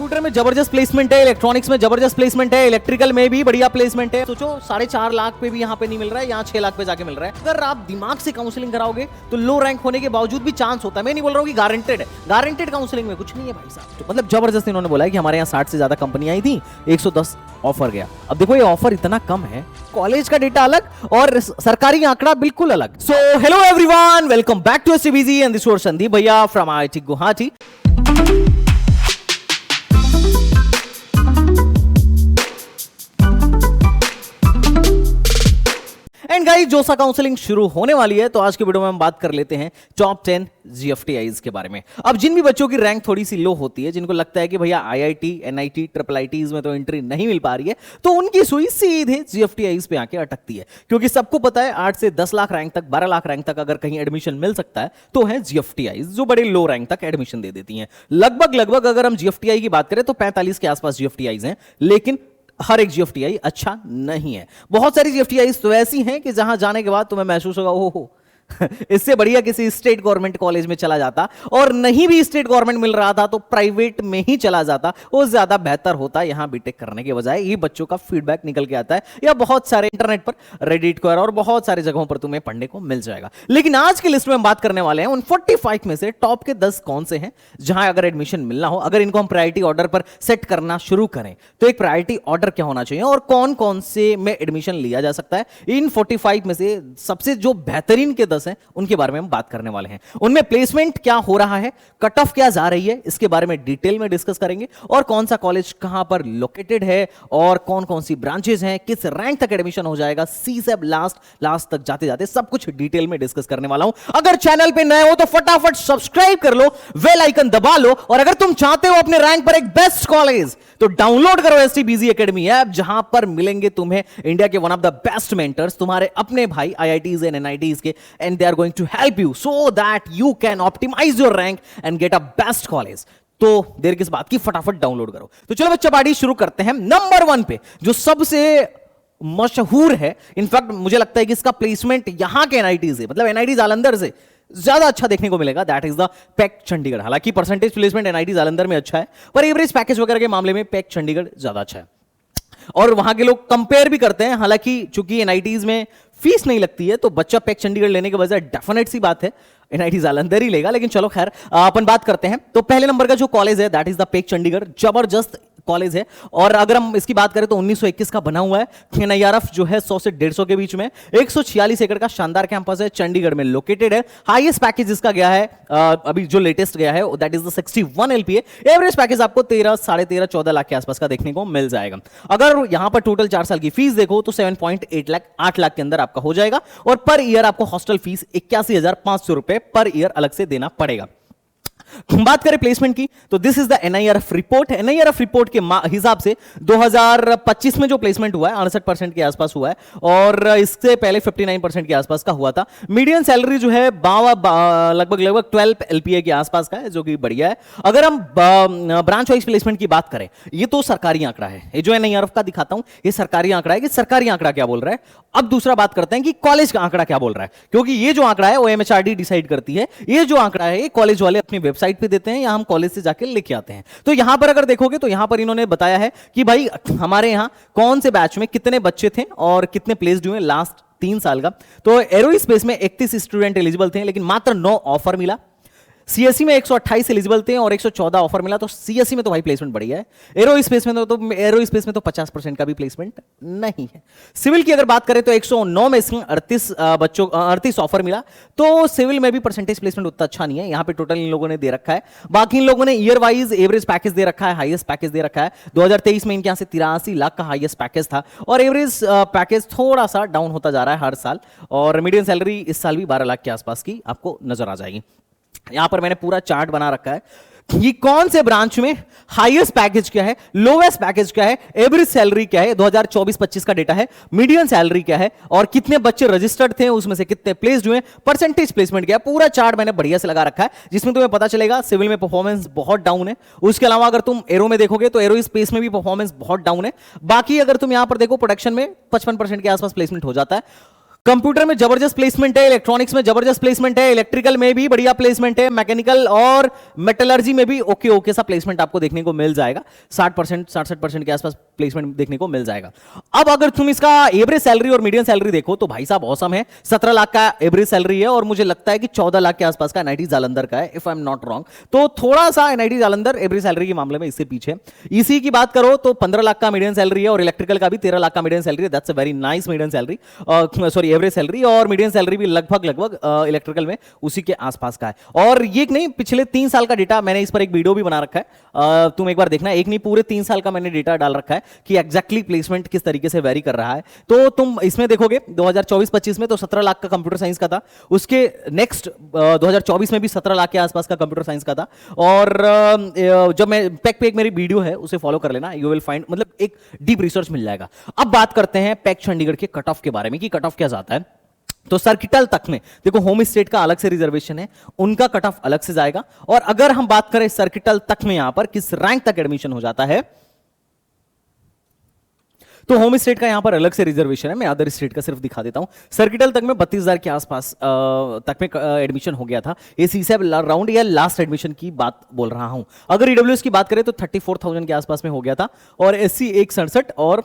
Computer में जबरदस्त placement है, इलेक्ट्रॉनिक्स में जबरदस्त प्लेसमेंट है, इलेक्ट्रिकल में भी बढ़िया प्लेसमेंट है। सोचो 4.5 लाख पे भी यहाँ पे नहीं मिल रहा है, यहाँ 6 लाख पे जाके मिल रहा है। अगर आप दिमाग से काउंसलिंग कराओगे तो लो रैंक होने के बावजूद भी चांस होता है। मैं नहीं बोल रहा हूँ कि गारंटेड है, गारंटेड काउंसलिंग में कुछ नहीं है भाई साहब। तो मतलब जबरदस्त इन्होंने बोला है कि हमारे यहाँ 60 से ज्यादा कंपनी आई थी, 110 ऑफर गया। अब देखो ये ऑफर इतना कम है, कॉलेज का डेटा अलग और सरकारी आंकड़ा बिल्कुल अलग। So hello everyone, welcome back to STBG and this is Sandeep भैया from IIT Guwahati. And guys, JoSAA counselling शुरू होने वाली है, तो आज के वीडियो में हम बात कर लेते हैं टॉप 10 जीएफटीआईज के बारे में। अब जिन भी बच्चों की रैंक थोड़ी सी लो होती है, जिनको लगता है कि भैया आईआईटी, एनआईटी, ट्रिपल आईटीज में तो एंट्री नहीं मिल पा रही है, तो उनकी सुई सीधे जीएफटीआईज पे आके अटकती है। क्योंकि सबको पता है 8 से 10 लाख रैंक तक, 12 लाख रैंक तक अगर कहीं एडमिशन मिल सकता है तो है जीएफटीआईज, जो बड़े लो रैंक तक एडमिशन दे देती हैं। लगभग अगर हम जीएफटीआई की बात करें तो 45 के आसपास जीएफटीआईज हैं, लेकिन हर एक जीएफटीआई अच्छा नहीं है। बहुत सारी जीएफटीआई तो ऐसी हैं कि जहां जाने के बाद तुम्हें महसूस होगा ओहो इससे बढ़िया किसी स्टेट गवर्नमेंट कॉलेज में चला जाता, और नहीं भी स्टेट गवर्नमेंट मिल रहा था तो प्राइवेट में ही चला जाता, वो ज्यादा बेहतर होता यहाँ बीटेक करने के बजाय। ये बच्चों का फीडबैक निकल के आता है, या बहुत सारे इंटरनेट पर, रेडिट पर और बहुत सारी जगहों पर तुम्हें पढ़ने को मिल जाएगा। लेकिन आज की लिस्ट में हम बात करने वाले हैं उन 45 में से टॉप के 10 कौन से हैं जहां अगर एडमिशन मिलना हो, अगर इनको हम प्रायोरिटी ऑर्डर पर सेट करना शुरू करें तो एक प्रायोरिटी ऑर्डर क्या होना चाहिए और कौन कौन से में एडमिशन लिया जा सकता है। इन 45 में से सबसे जो बेहतरीन के 10 हैं उनके बारे में हम बात करने वाले हैं। उनमें प्लेसमेंट क्या हो रहा है, कट ऑफ क्या जा रही है, इसके बारे में डिटेल में डिस्कस करेंगे, और कौन सा कॉलेज कहां पर लोकेटेड है और कौन कौन सी ब्रांचेस हैं, किस रैंक तक एडमिशन हो जाएगा, सी से लास्ट तक जाते जाते सब कुछ डिटेल में डिस्कस करने वाला हूं। अगर चैनल पे नए हो तो फटाफट सब्सक्राइब कर लो, बेल आइकन दबा लो, और अगर तुम चाहते हो अपने रैंक पर एक बेस्ट कॉलेज तो डाउनलोड करो एसटीबीजी एकेडमी ऐप, जहां पर मिलेंगे तुम्हें इंडिया के one of the best mentors, तुम्हारे अपने भाई आईआईटीज एंड एनआईटीज के, and they are going to help you so that you can optimise your rank and get a best college. तो देर किस बात की, फटाफट डाउनलोड करो। तो चलो बच्चा पार्टी शुरू करते हैं। नंबर 1 पे जो सबसे मशहूर है, इनफैक्ट मुझे लगता है कि इसका प्लेसमेंट यहां के एनआईटी से, मतलब एनआईटी जालंधर से ज्यादा अच्छा देखने को मिलेगा, that is the pack Chandigarh. हालांकि परसेंटेज प्लेसमेंट एनआईटी जालंधर में अच्छा है, पर एवरेज पैकेज वगैरह के मामले में पैक चंडीगढ़ ज्यादा अच्छा है। और वहां के लोग कंपेयर भी करते हैं, हालांकि चूंकि एनआईटीज में फीस नहीं लगती है तो बच्चा पैक चंडीगढ़ लेने के बजाय डेफिनेट सी बात है एनआईटी जालंधर ही लेगा। लेकिन चलो खैर, अपन बात करते हैं। तो पहले नंबर का जो कॉलेज है that is the pack Chandigarh, जबरदस्त कॉलेज है। और अगर हम इसकी बात करें तो 1921 का बना हुआ है, एनआईआरएफ जो है 100 से 150 के बीच में, 146 एकड़ का शानदार कैंपस है, चंडीगढ़ में लोकेटेड है। हाईएस्ट पैकेज इसका गया है अभी जो लेटेस्ट गया है that is the 61 LPA. Average package आपको 13, 13.5, 14 लाख के आसपास का देखने को मिल जाएगा। अगर यहां पर टोटल 4 साल की फीस देखो तो 7.8 लाख, 8 लाख के अंदर आपका हो जाएगा, और पर ईयर आपको हॉस्टल फीस 81,500 रुपए पर ईयर अलग से देना पड़ेगा। बात करें प्लेसमेंट की तो this is the NIRF report. NIRF report के हिसाब से 2025 में जो प्लेसमेंट हुआ है 68% के आसपास हुआ है, और इससे पहले 59% के आसपास का हुआ था। मीडियन सैलरी जो है लगभग 12 एलपीए के आसपास का है, जो कि बढ़िया है। अगर हम ब्रांच वाइज प्लेसमेंट की बात करें, ये तो सरकारी आंकड़ा है, ये जो एनआईआरएफ का दिखाता हूं ये सरकारी आंकड़ा है कि सरकारी आंकड़ा क्या बोल रहा है। अब दूसरा बात करते हैं कि कॉलेज का आंकड़ा क्या बोल रहा है, क्योंकि ये जो आंकड़ा है वो एमएचआरडी डिसाइड करती है। ये जो आंकड़ा है ये कॉलेज वाले अपनी वेबसाइट पे देते हैं या हम कॉलेज से जाके लेके आते हैं। तो यहां पर अगर देखोगे तो यहां पर इन्होंने बताया है कि भाई हमारे यहां कौन से बैच में कितने बच्चे थे और कितने प्लेस्ड हुए लास्ट 3 साल का। तो एरोस्पेस में 31 स्टूडेंट एलिजिबल थे, लेकिन मात्र 9 ऑफर मिला। सीएससी में 128 एलिजिबल थे और 114 ऑफर मिला, तो सीएससी में तो भाई प्लेसमेंट बढ़िया है। एरोस्पेस में तो 50% का भी प्लेसमेंट नहीं है। सिविल की अगर बात करें तो 109 में से 38 ऑफर मिला, तो सिविल में भी परसेंटेज प्लेसमेंट उतना अच्छा नहीं है। यहां पे टोटल इन लोगों ने दे रखा है, बाकी इन लोगों ने ईयर वाइज एवरेज पैकेज दे रखा है, हाईएस्ट पैकेज दे रखा है। 2023 में इनके यहां से 83 लाख का हाईएस्ट पैकेज था, और एवरेज पैकेज थोड़ा सा डाउन होता जा रहा है हर साल, और मीडियन सैलरी इस साल भी 12 लाख के आसपास की आपको नजर आ जाएगी। यहां पर मैंने पूरा चार्ट बना रखा है ये कौन से ब्रांच में हाईएस्ट पैकेज क्या है, लोवेस्ट पैकेज क्या है, एवरेज सैलरी क्या है, 2024-25 का डेटा है, मीडियन सैलरी क्या है, और कितने बच्चे रजिस्टर्ड थे उसमें से कितने प्लेस्ड हुए, परसेंटेज प्लेसमेंट क्या है। पूरा चार्ट मैंने बढ़िया से लगा रखा है, जिसमें तुम्हें पता चलेगा सिविल में परफॉर्मेंस बहुत डाउन है। उसके अलावा अगर तुम एरो में देखोगे तो एरो स्पेस में भी परफॉर्मेंस बहुत डाउन है। बाकी अगर तुम यहां पर देखो प्रोडक्शन में 55% के आसपास प्लेसमेंट हो जाता है। कंप्यूटर में जबरदस्त प्लेसमेंट है, इलेक्ट्रॉनिक्स में जबरदस्त प्लेसमेंट है, इलेक्ट्रिकल में भी बढ़िया प्लेसमेंट है, मैकेनिकल और मेटलर्जी में भी ओके ओके सा प्लेसमेंट आपको देखने को मिल जाएगा। 60% 67% के आसपास प्लेसमेंट देखने को मिल जाएगा। अब अगर तुम इसका एवरेज सैलरी और मीडियम सैलरी देखो तो भाई साहब औसम है। 17 लाख का एवरेज सैलरी है और मुझे लगता है कि 14 लाख के आसपास का एनआईटी जालंधर का है, if I am not wrong. तो थोड़ा सा एनआईटी जालंधर एवरेज सैलरी के मामले में इससे पीछे। ईसी की बात करो तो 15 लाख का मीडियम सैलरी है और इलेक्ट्रिकल का भी 13 लाख का मीडियम सैलरी है। That's a very nice medium salary, sorry average salary. और मीडियम सैलरी भी लगभग इलेक्ट्रिकल में उसी के आसपास का है। और ये नहीं, पिछले 3 साल का डेटा मैंने इस पर एक वीडियो भी बना रखा है, तुम एक बार देखना। एक नहीं, पूरे 3 साल का मैंने डेटा डाल रखा है कि एग्जैक्टली प्लेसमेंट किस तरीके से वेरी कर रहा है। तो तुम इसमें देखोगे 2024-25 में तो 17 लाख का कंप्यूटर साइंस का था, उसके नेक्स्ट 2024 में भी 17 लाख के आसपास का कंप्यूटर साइंस का था। और जब मैं पैक पे एक मेरी वीडियो है उसे फॉलो कर लेना, यू विल फाइंड, मतलब एक डीप रिसर्च मिल जाएगा। अब बात करते हैं पैक चंडीगढ़ के कट ऑफ के बारे में कि कट ऑफ क्या जाता है। तो सर्किटल तक में देखो होम स्टेट का अलग से रिजर्वेशन है, उनका कट ऑफ अलग से जाएगा। और अगर हम बात करें सर्किटल तक में यहां पर किस रैंक तक एडमिशन हो जाता है, तो होम स्टेट का यहां पर अलग से रिजर्वेशन है। मैं अदर स्टेट का सिर्फ दिखा देता हूं। सर्किटल तक में 32,000 के आसपास तक में एडमिशन हो गया था। ये सीसैब राउंड या लास्ट एडमिशन की बात बोल रहा हूं। अगर ईडब्ल्यूएस की बात करें तो 34,000 के आसपास में हो गया था और एससी 167 और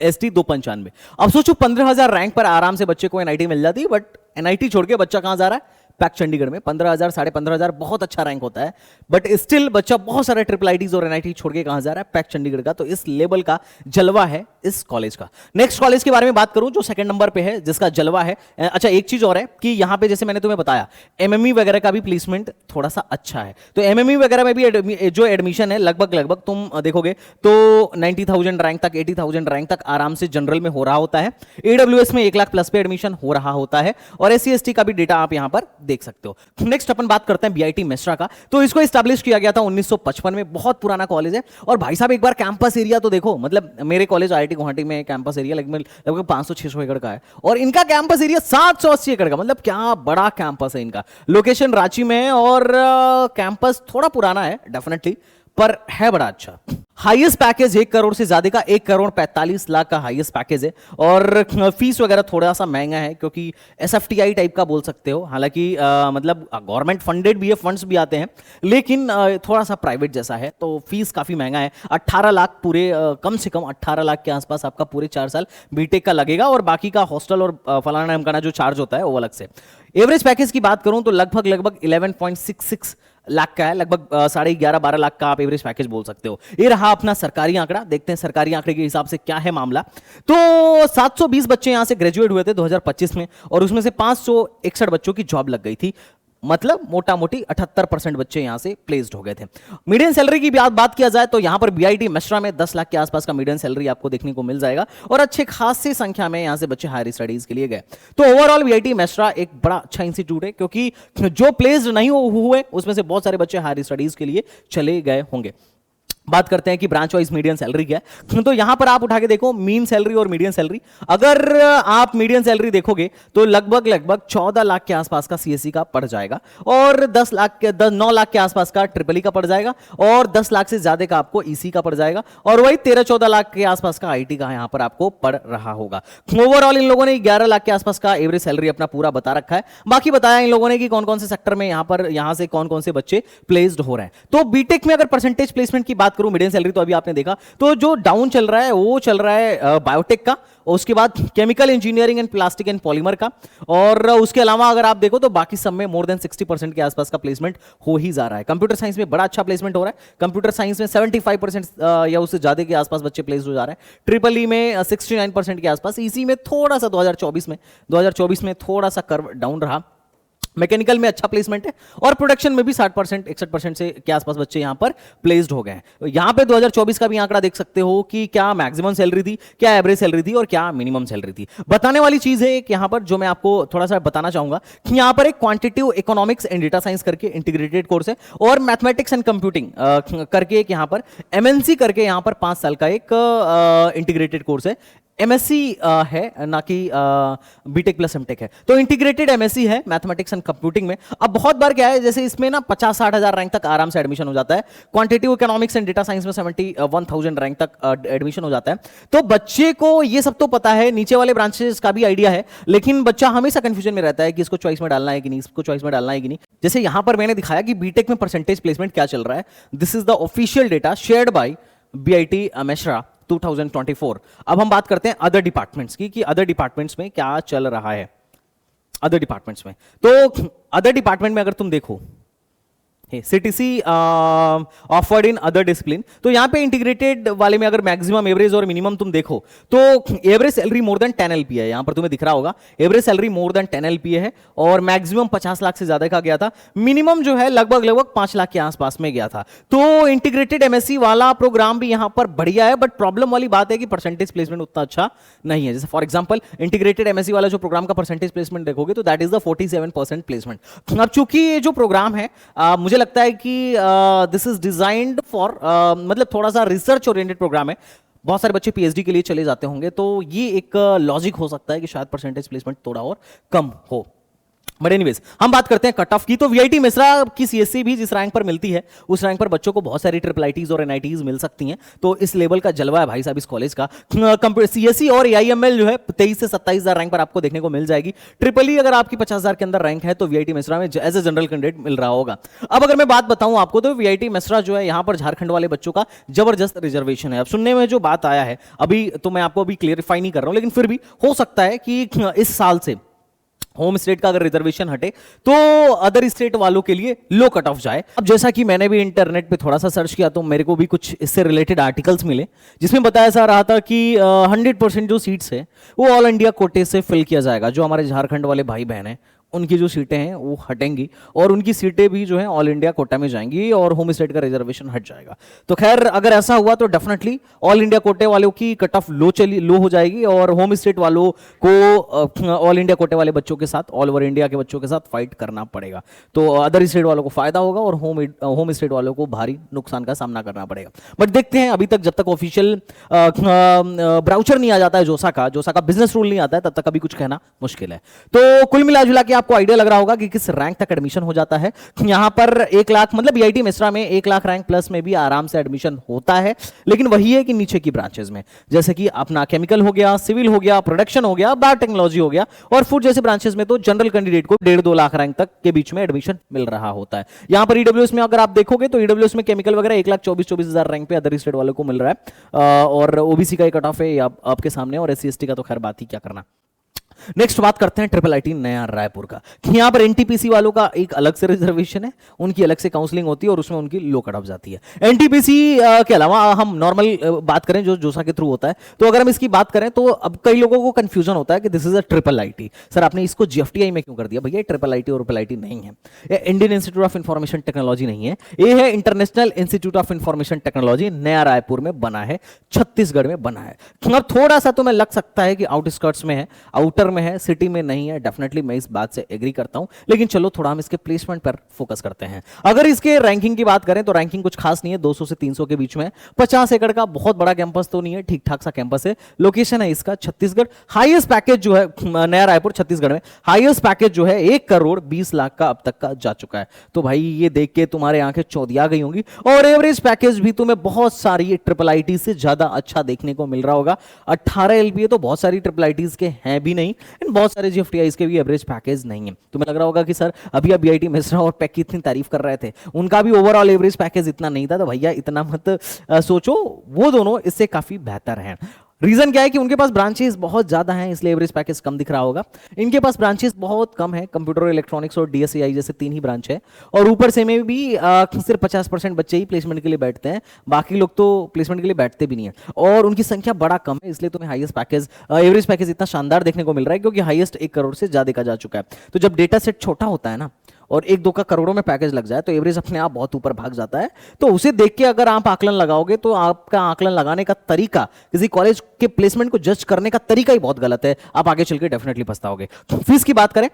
एसटी 295। अब सोचो 15,000 रैंक पर आराम से बच्चे को एनआईटी मिल जाती, बट एनआईटी छोड़ के बच्चा कहां जा रहा है, पैक चंडीगढ़ में। 15,000 15,500 बहुत अच्छा रैंक होता है, बट स्टिल बच्चा बहुत सारे ट्रिपल आईटीज और एनआईटी छोड़ के कहां जा रहा है, पैक चंडीगढ़ का। तो इस लेवल का जलवा है इस कॉलेज का। नेक्स्ट कॉलेज के बारे में बात करूं जो सेकंड नंबर पे है जिसका जलवा है। अच्छा, एक चीज और है कि यहां पे जैसे मैंने तुम्हें बताया एमएमई वगैरह का भी प्लेसमेंट थोड़ा सा अच्छा है। तो एमएमई वगैरह में भी जो एडमिशन है लगभग तुम देखोगे तो 90,000 रैंक तक, 80,000 रैंक तक आराम से जनरल में हो रहा होता है। एडब्ल्यूएस में 1 लाख प्लस पे एडमिशन हो रहा होता है और एससी एसटी का भी डेटा आप यहां पर देख सकते हो। नेक्स्ट अपन बात करते हैं बीआईटी मेस्रा का। तो इसको एस्टैब्लिश किया गया था 1955 में, बहुत पुराना कॉलेज है। और भाई साहब एक बार कैंपस एरिया तो देखो, मतलब मेरे कॉलेज आईआईटी गुवाहाटी में कैंपस एरिया लगभग 500-600 एकड़ का है और इनका कैंपस एरिया 780 एकड़ का। मतलब क्या बड़ा कैंपस है इनका। लोकेशन रांची में है और कैंपस थोड़ा पुराना है डेफिनेटली, पर है बड़ा अच्छा। हाईएस्ट पैकेज 1 करोड़ से ज्यादा का 1,45,00,000 का हाईएस्ट पैकेज है। और फीस वगैरह थोड़ा सा महंगा है क्योंकि एसएफटीआई टाइप का बोल सकते हो। हालांकि मतलब गवर्नमेंट फंडेड भी है, फंड्स भी आते हैं, लेकिन थोड़ा सा प्राइवेट जैसा है, तो फीस काफी महंगा है। 18 लाख पूरे, कम से कम 18 लाख के आसपास आपका पूरे 4 साल बीटेक का लगेगा और बाकी का हॉस्टल और फलाना ढमकाना जो चार्ज होता है वो अलग से। एवरेज पैकेज की बात करूं तो लगभग 11.66 लाख का है, लगभग 11.5-12 लाख का आप एवरेज पैकेज बोल सकते हो। ये रहा अपना सरकारी आंकड़ा। देखते हैं सरकारी आंकड़े के हिसाब से क्या है मामला। तो 720 बच्चे यहां से ग्रेजुएट हुए थे 2025 में और उसमें से 561 बच्चों की जॉब लग गई थी। मतलब मोटा मोटी 78% बच्चे यहां से प्लेस्ड हो गए थे। मीडियम सैलरी की बात किया जाए तो यहां पर बीआईटी मेस्रा में 10 लाख के आसपास का मीडियम सैलरी आपको देखने को मिल जाएगा और अच्छे खासी संख्या में यहां से बच्चे हायर स्टडीज के लिए गए। तो ओवरऑल बीआईटी मेस्रा एक बड़ा अच्छा इंस्टीट्यूट है क्योंकि जो प्लेस्ड नहीं हुए उसमें से बहुत सारे बच्चे हायर स्टडीज के लिए चले गए होंगे। बात करते हैं कि ब्रांच वाइज मीडियम सैलरी क्या है। तो यहां पर आप उठा के देखो मीन सैलरी और मीडियम सैलरी। अगर आप मीडियम सैलरी देखोगे तो लगभग 14 लाख के आसपास का सीएससी का पड़ जाएगा और 9 लाख के आसपास का ट्रिपल ई का पड़ जाएगा और 10 लाख से ज्यादा का आपको ईसी का पड़ जाएगा और वही 13-14 लाख के आसपास का आईटी का यहां पर आपको पड़ रहा होगा। ओवरऑल इन लोगों ने 11 लाख के आसपास का एवरेज सैलरी अपना पूरा बता रखा है। बाकी बताया इन लोगों ने कि कौन कौन से सेक्टर में यहां से कौन कौन से बच्चे प्लेस्ड हो रहे हैं। तो बीटेक में अगर परसेंटेज प्लेसमेंट की बात करूं, मीडियम सैलरी तो अभी आपने देखा, तो जो डाउन चल रहा है वो चल रहा है बायोटेक का और उसके बाद chemical engineering and plastic and polymer का। और उसके अलावा अगर आप देखो तो बाकी सब में मोर देन 60% के आसपास का प्लेसमेंट हो ही जा रहा है। कंप्यूटर साइंस में बड़ा अच्छा प्लेसमेंट हो रहा है। कंप्यूटर साइंस में 75% या उससे ज्यादा के आसपास बच्चे प्लेस हो जा रहे हैं। ट्रिपल ई में 69% के आसपास। इसी में थोड़ा सा 2024 में थोड़ा सा कर्व डाउन रहा। मैकेनिकल में अच्छा प्लेसमेंट है और प्रोडक्शन में भी 60% 61% से के आसपास बच्चे यहां पर प्लेस्ड हो गए हैं। यहां पे 2024 का भी आंकड़ा देख सकते हो कि क्या मैक्सिमम सैलरी थी, क्या एवरेज सैलरी थी और क्या मिनिमम सैलरी थी। बताने वाली चीज है कि यहां पर जो मैं आपको थोड़ा सा बताना चाहूंगा कि यहां पर एक quantitative economics and data science करके इंटीग्रेटेड कोर्स है और मैथमेटिक्स एंड कंप्यूटिंग करके एक यहां पर एमएनसी करके यहां पर 5 साल का एक इंटीग्रेटेड कोर्स है। एमएससी है ना कि बीटेक प्लस एमटेक है। तो इंटीग्रेटेड एमएससी है मैथमेटिक्स एंड कंप्यूटिंग में। अब बहुत बार क्या है, जैसे इसमें ना 50-60 हजार रैंक तक आराम से एडमिशन हो जाता है। Quantitative economics and data science में 71,000 रैंक तक एडमिशन हो जाता है। तो बच्चे को ये सब तो पता है, नीचे वाले ब्रांचेस का भी आइडिया है, लेकिन बच्चा हमेशा कंफ्यूजन में रहता है कि इसको चॉइस में डालना है कि नहीं, इसको चॉइस में डालना है कि नहीं। जैसे यहां पर मैंने दिखाया कि बीटेक में परसेंटेज प्लेसमेंट क्या चल रहा है। This is the official data shared by BIT Mesra 2024। अब हम बात करते हैं अदर डिपार्टमेंट्स की कि अदर डिपार्टमेंट्स में क्या चल रहा है। अदर डिपार्टमेंट्स में तो अदर डिपार्टमेंट में अगर तुम देखो CTC offered in other discipline, तो यहां पे इंटीग्रेटेड वाले में अगर मैक्सिमम, एवरेज और मिनिमम तुम देखो तो average salary more than 10 LPA है। यहां पर तुम्हें दिख रहा होगा average salary more than 10 LPA है और मैक्सिमम 50 लाख से ज्यादा का गया था। मिनिमम जो है लगभग 5 लाख के आसपास में गया था। तो इंटीग्रेटेड एमएससी वाला प्रोग्राम भी यहां पर बढ़िया है, बट प्रॉब्लम वाली बात है कि परसेंटेज प्लेसमेंट उतना अच्छा नहीं है। जैसे फॉर एग्जांपल इंटीग्रेटेड एमएससी वाला जो प्रोग्राम का परसेंटेज प्लेसमेंट देखोगे तो दैट इज द 47% प्लेसमेंट। अब चूंकि ये जो प्रोग्राम है मुझे लगता है कि दिस इज डिजाइंड फॉर, मतलब थोड़ा सा रिसर्च ओरिएंटेड प्रोग्राम है। बहुत सारे बच्चे पीएचडी के लिए चले जाते होंगे, तो ये एक लॉजिक हो सकता है कि शायद परसेंटेज प्लेसमेंट थोड़ा और कम हो। बट एनीवेज हम बात करते हैं कट ऑफ की। तो वीआईटी मेसरा की सीएससी भी जिस रैंक पर मिलती है उस रैंक पर बच्चों को बहुत सारी ट्रिपल आईटीज और एनआईटीज मिल सकती हैं। तो इस लेवल का जलवा है भाई साहब इस कॉलेज का। सीएससी और एआईएमएल जो है 23 से 27 हजार रैंक पर आपको देखने को मिल जाएगी। ट्रिपल ई अगर आपकी 50,000 के अंदर रैंक है तो वीआईटी मेसरा में एज ए जनरल कैंडिडेट मिल रहा होगा। अब अगर मैं बात बताऊं आपको तो वीआईटी मेसरा जो है यहां पर झारखंड वाले बच्चों का जबरदस्त रिजर्वेशन है। अब सुनने में जो बात आया है, अभी तो मैं आपको अभी क्लियरिफाई नहीं कर रहा हूं, लेकिन फिर भी हो सकता है कि इस साल से होम स्टेट का अगर रिजर्वेशन हटे तो अदर स्टेट वालों के लिए लो कट ऑफ जाए। अब जैसा कि मैंने भी इंटरनेट पे थोड़ा सा सर्च किया तो मेरे को भी कुछ इससे रिलेटेड आर्टिकल्स मिले जिसमें बताया जा रहा था कि 100% जो सीट्स है वो ऑल इंडिया कोटे से फिल किया जाएगा। जो हमारे झारखंड वाले भाई बहन हैं उनकी जो सीटें हैं वो हटेंगी और उनकी सीटें भी जो है ऑल इंडिया कोटा में जाएंगी और होम स्टेट का रिजर्वेशन हट जाएगा। तो खैर अगर ऐसा हुआ तो डेफिनेटली ऑल इंडिया कोटे वालों की कट ऑफ लो हो जाएगी और होम स्टेट वालों को ऑल इंडिया कोटे वाले बच्चों के साथ, ऑल ओवर इंडिया के बच्चों के साथ फाइट करना पड़ेगा। तो अदर स्टेट वालों को फायदा होगा और होम स्टेट वालों को भारी नुकसान का सामना करना पड़ेगा। बट देखते हैं, अभी तक जब तक ऑफिशियल ब्राउचर नहीं आ जाता है जोसा का बिजनेस रूल नहीं आता है, तब तक अभी कुछ कहना मुश्किल है। तो कुल मिला जुला के आपको आइडिया लग रहा होगा कि किस रैंक तक एडमिशन हो जाता है। यहां पर 1 लाख, मतलब बीआईटी मेसरा में 1 लाख रैंक प्लस में भी आराम से एडमिशन होता है। लेकिन वही है कि नीचे की ब्रांचेस में जैसे कि अपना केमिकल हो गया, सिविल हो गया, प्रोडक्शन हो गया, बायोटेक्नोलॉजी हो गया और फूड जैसे ब्रांचेस में तो जनरल कैंडिडेट को 1.5-2 लाख रैंक तक के बीच में एडमिशन मिल रहा होता है। यहां पर ईडब्ल्यूएस में अगर आप देखोगे तो ईडब्ल्यूएस में केमिकल वगैरह 1,24,24 हजार रैंक पे अदर स्टेट वालों को मिल रहा है और ओबीसी का कट ऑफ है आपके सामने और एससी एसटी का तो खैर बात ही क्या करना। नेक्स्ट बात करते हैं ट्रिपल आईटी नया रायपुर का। यहां पर एनटीपीसी वालों का एक अलग से रिजर्वेशन है, उनकी अलग से काउंसलिंग होती है और उसमें उनकी लो कट ऑफ जाती है। एनटीपीसी के अलावा हम नॉर्मल बात करें जो जोसा के थ्रू होता है, तो अगर हम इसकी बात करें तो अब कई लोगों को कंफ्यूजन होता है कि this is a triple IT. Sir आपने इसको जीएफटीआई में क्यों कर दिया? भैया ट्रिपल आईटी और ट्रिपल आईटी नहीं है, ये Indian institute of information technology नहीं है, ये है international institute of information technology, नया रायपुर में बना है, छत्तीसगढ़ में बना है। अब थोड़ा सा तुम्हें लग सकता है कि आउटस्कर्ट्स में है, आउटर में है, सिटी में नहीं है। डेफिनेटली मैं इस बात से एग्री करता हूं, लेकिन चलो थोड़ा हम इसके प्लेसमेंट पर फोकस करते हैं। अगर इसके रैंकिंग की बात करें तो रैंकिंग कुछ खास नहीं है, 200 से 300 के बीच में। 50 एकड़ का बहुत बड़ा कैंपस तो नहीं है, ठीक ठाक सा कैंपस है। लोकेशन है इसका छत्तीसगढ़। हाईएस्ट पैकेज जो है नया रायपुर छत्तीसगढ़ में, हाईएस्ट पैकेज जो है 1 करोड़ 20 लाख का अब तक का जा चुका है। तो भाई ये देख के तुम्हारे आंखें चौधिया गई होंगी। और एवरेज पैकेज भी तुम्हें बहुत सारी ट्रिपल आईटी से ज्यादा अच्छा देखने को मिल रहा होगा। 18 एलपीए तो बहुत सारी ट्रिपल आईटीज के हैं भी नहीं, बहुत सारे जीएफटीआईज के भी एवरेज पैकेज नहीं है। तुम्हें लग रहा होगा कि सर अभी आप बीआईटी मेसरा और पैक की इतनी तारीफ कर रहे थे, उनका भी ओवरऑल एवरेज पैकेज इतना नहीं था। तो भैया इतना मत सोचो, वो दोनों इससे काफी बेहतर हैं। रीजन क्या है कि उनके पास ब्रांचेस बहुत ज्यादा हैं, इसलिए एवरेज पैकेज कम दिख रहा होगा। इनके पास ब्रांचेस बहुत कम है, कंप्यूटर इलेक्ट्रॉनिक्स और डीएसएआई जैसे 3 ही ब्रांच है और ऊपर से में भी सिर्फ 50% बच्चे ही प्लेसमेंट के लिए बैठते हैं, बाकी लोग तो प्लेसमेंट के लिए बैठते भी नहीं है और उनकी संख्या बड़ा कम है। इसलिए तुम्हें हाईएस्ट पैकेज, एवरेज पैकेज इतना शानदार देखने को मिल रहा है क्योंकि हाईएस्ट 1 करोड़ से ज्यादा का जा चुका है। तो जब डेटा सेट छोटा होता है ना और 1-2 का करोड़ों में पैकेज लग जाए तो एवरेज अपने आप बहुत ऊपर भाग जाता है। तो उसे देख के अगर आप आकलन लगाओगे तो आपका आकलन लगाने का तरीका, किसी कॉलेज के प्लेसमेंट को जज करने का तरीका ही बहुत गलत है। आप आगे चल के डेफिनेटली पछताओगे। फीस की बात करें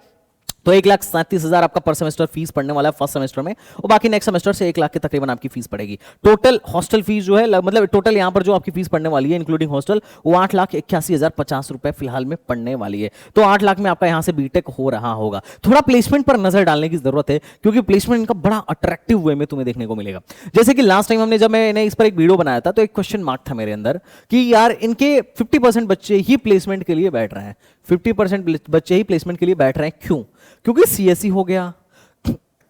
तो 1,37,000 आपका पर सेमेस्टर फीस पड़ने वाला है फर्स्ट सेमेस्टर में, और बाकी नेक्स्ट सेमेस्टर से 1 लाख के तकरीबन आपकी फीस पड़ेगी। टोटल हॉस्टल फीस जो है मतलब टोटल यहां पर जो आपकी फीस पड़ने वाली है इंक्लूडिंग हॉस्टल, वो 8,81,050 रुपए फिलहाल में पड़ने वाली है। तो 8 लाख में आपका यहां से बीटेक हो रहा होगा। थोड़ा प्लेसमेंट पर नजर डालने की जरूरत है, क्योंकि प्लेसमेंट इनका बड़ा अट्रैक्टिव वे में तुम्हें देखने को मिलेगा। जैसे कि लास्ट टाइम हमने जब मैंने इस पर एक वीडियो बनाया था, तो एक क्वेश्चन मार्क था मेरे अंदर कि यार इनके 50% बच्चे ही प्लेसमेंट के लिए बैठ रहे हैं, 50% बच्चे ही प्लेसमेंट के लिए बैठ रहे हैं। क्यों? क्योंकि सीएसई हो गया,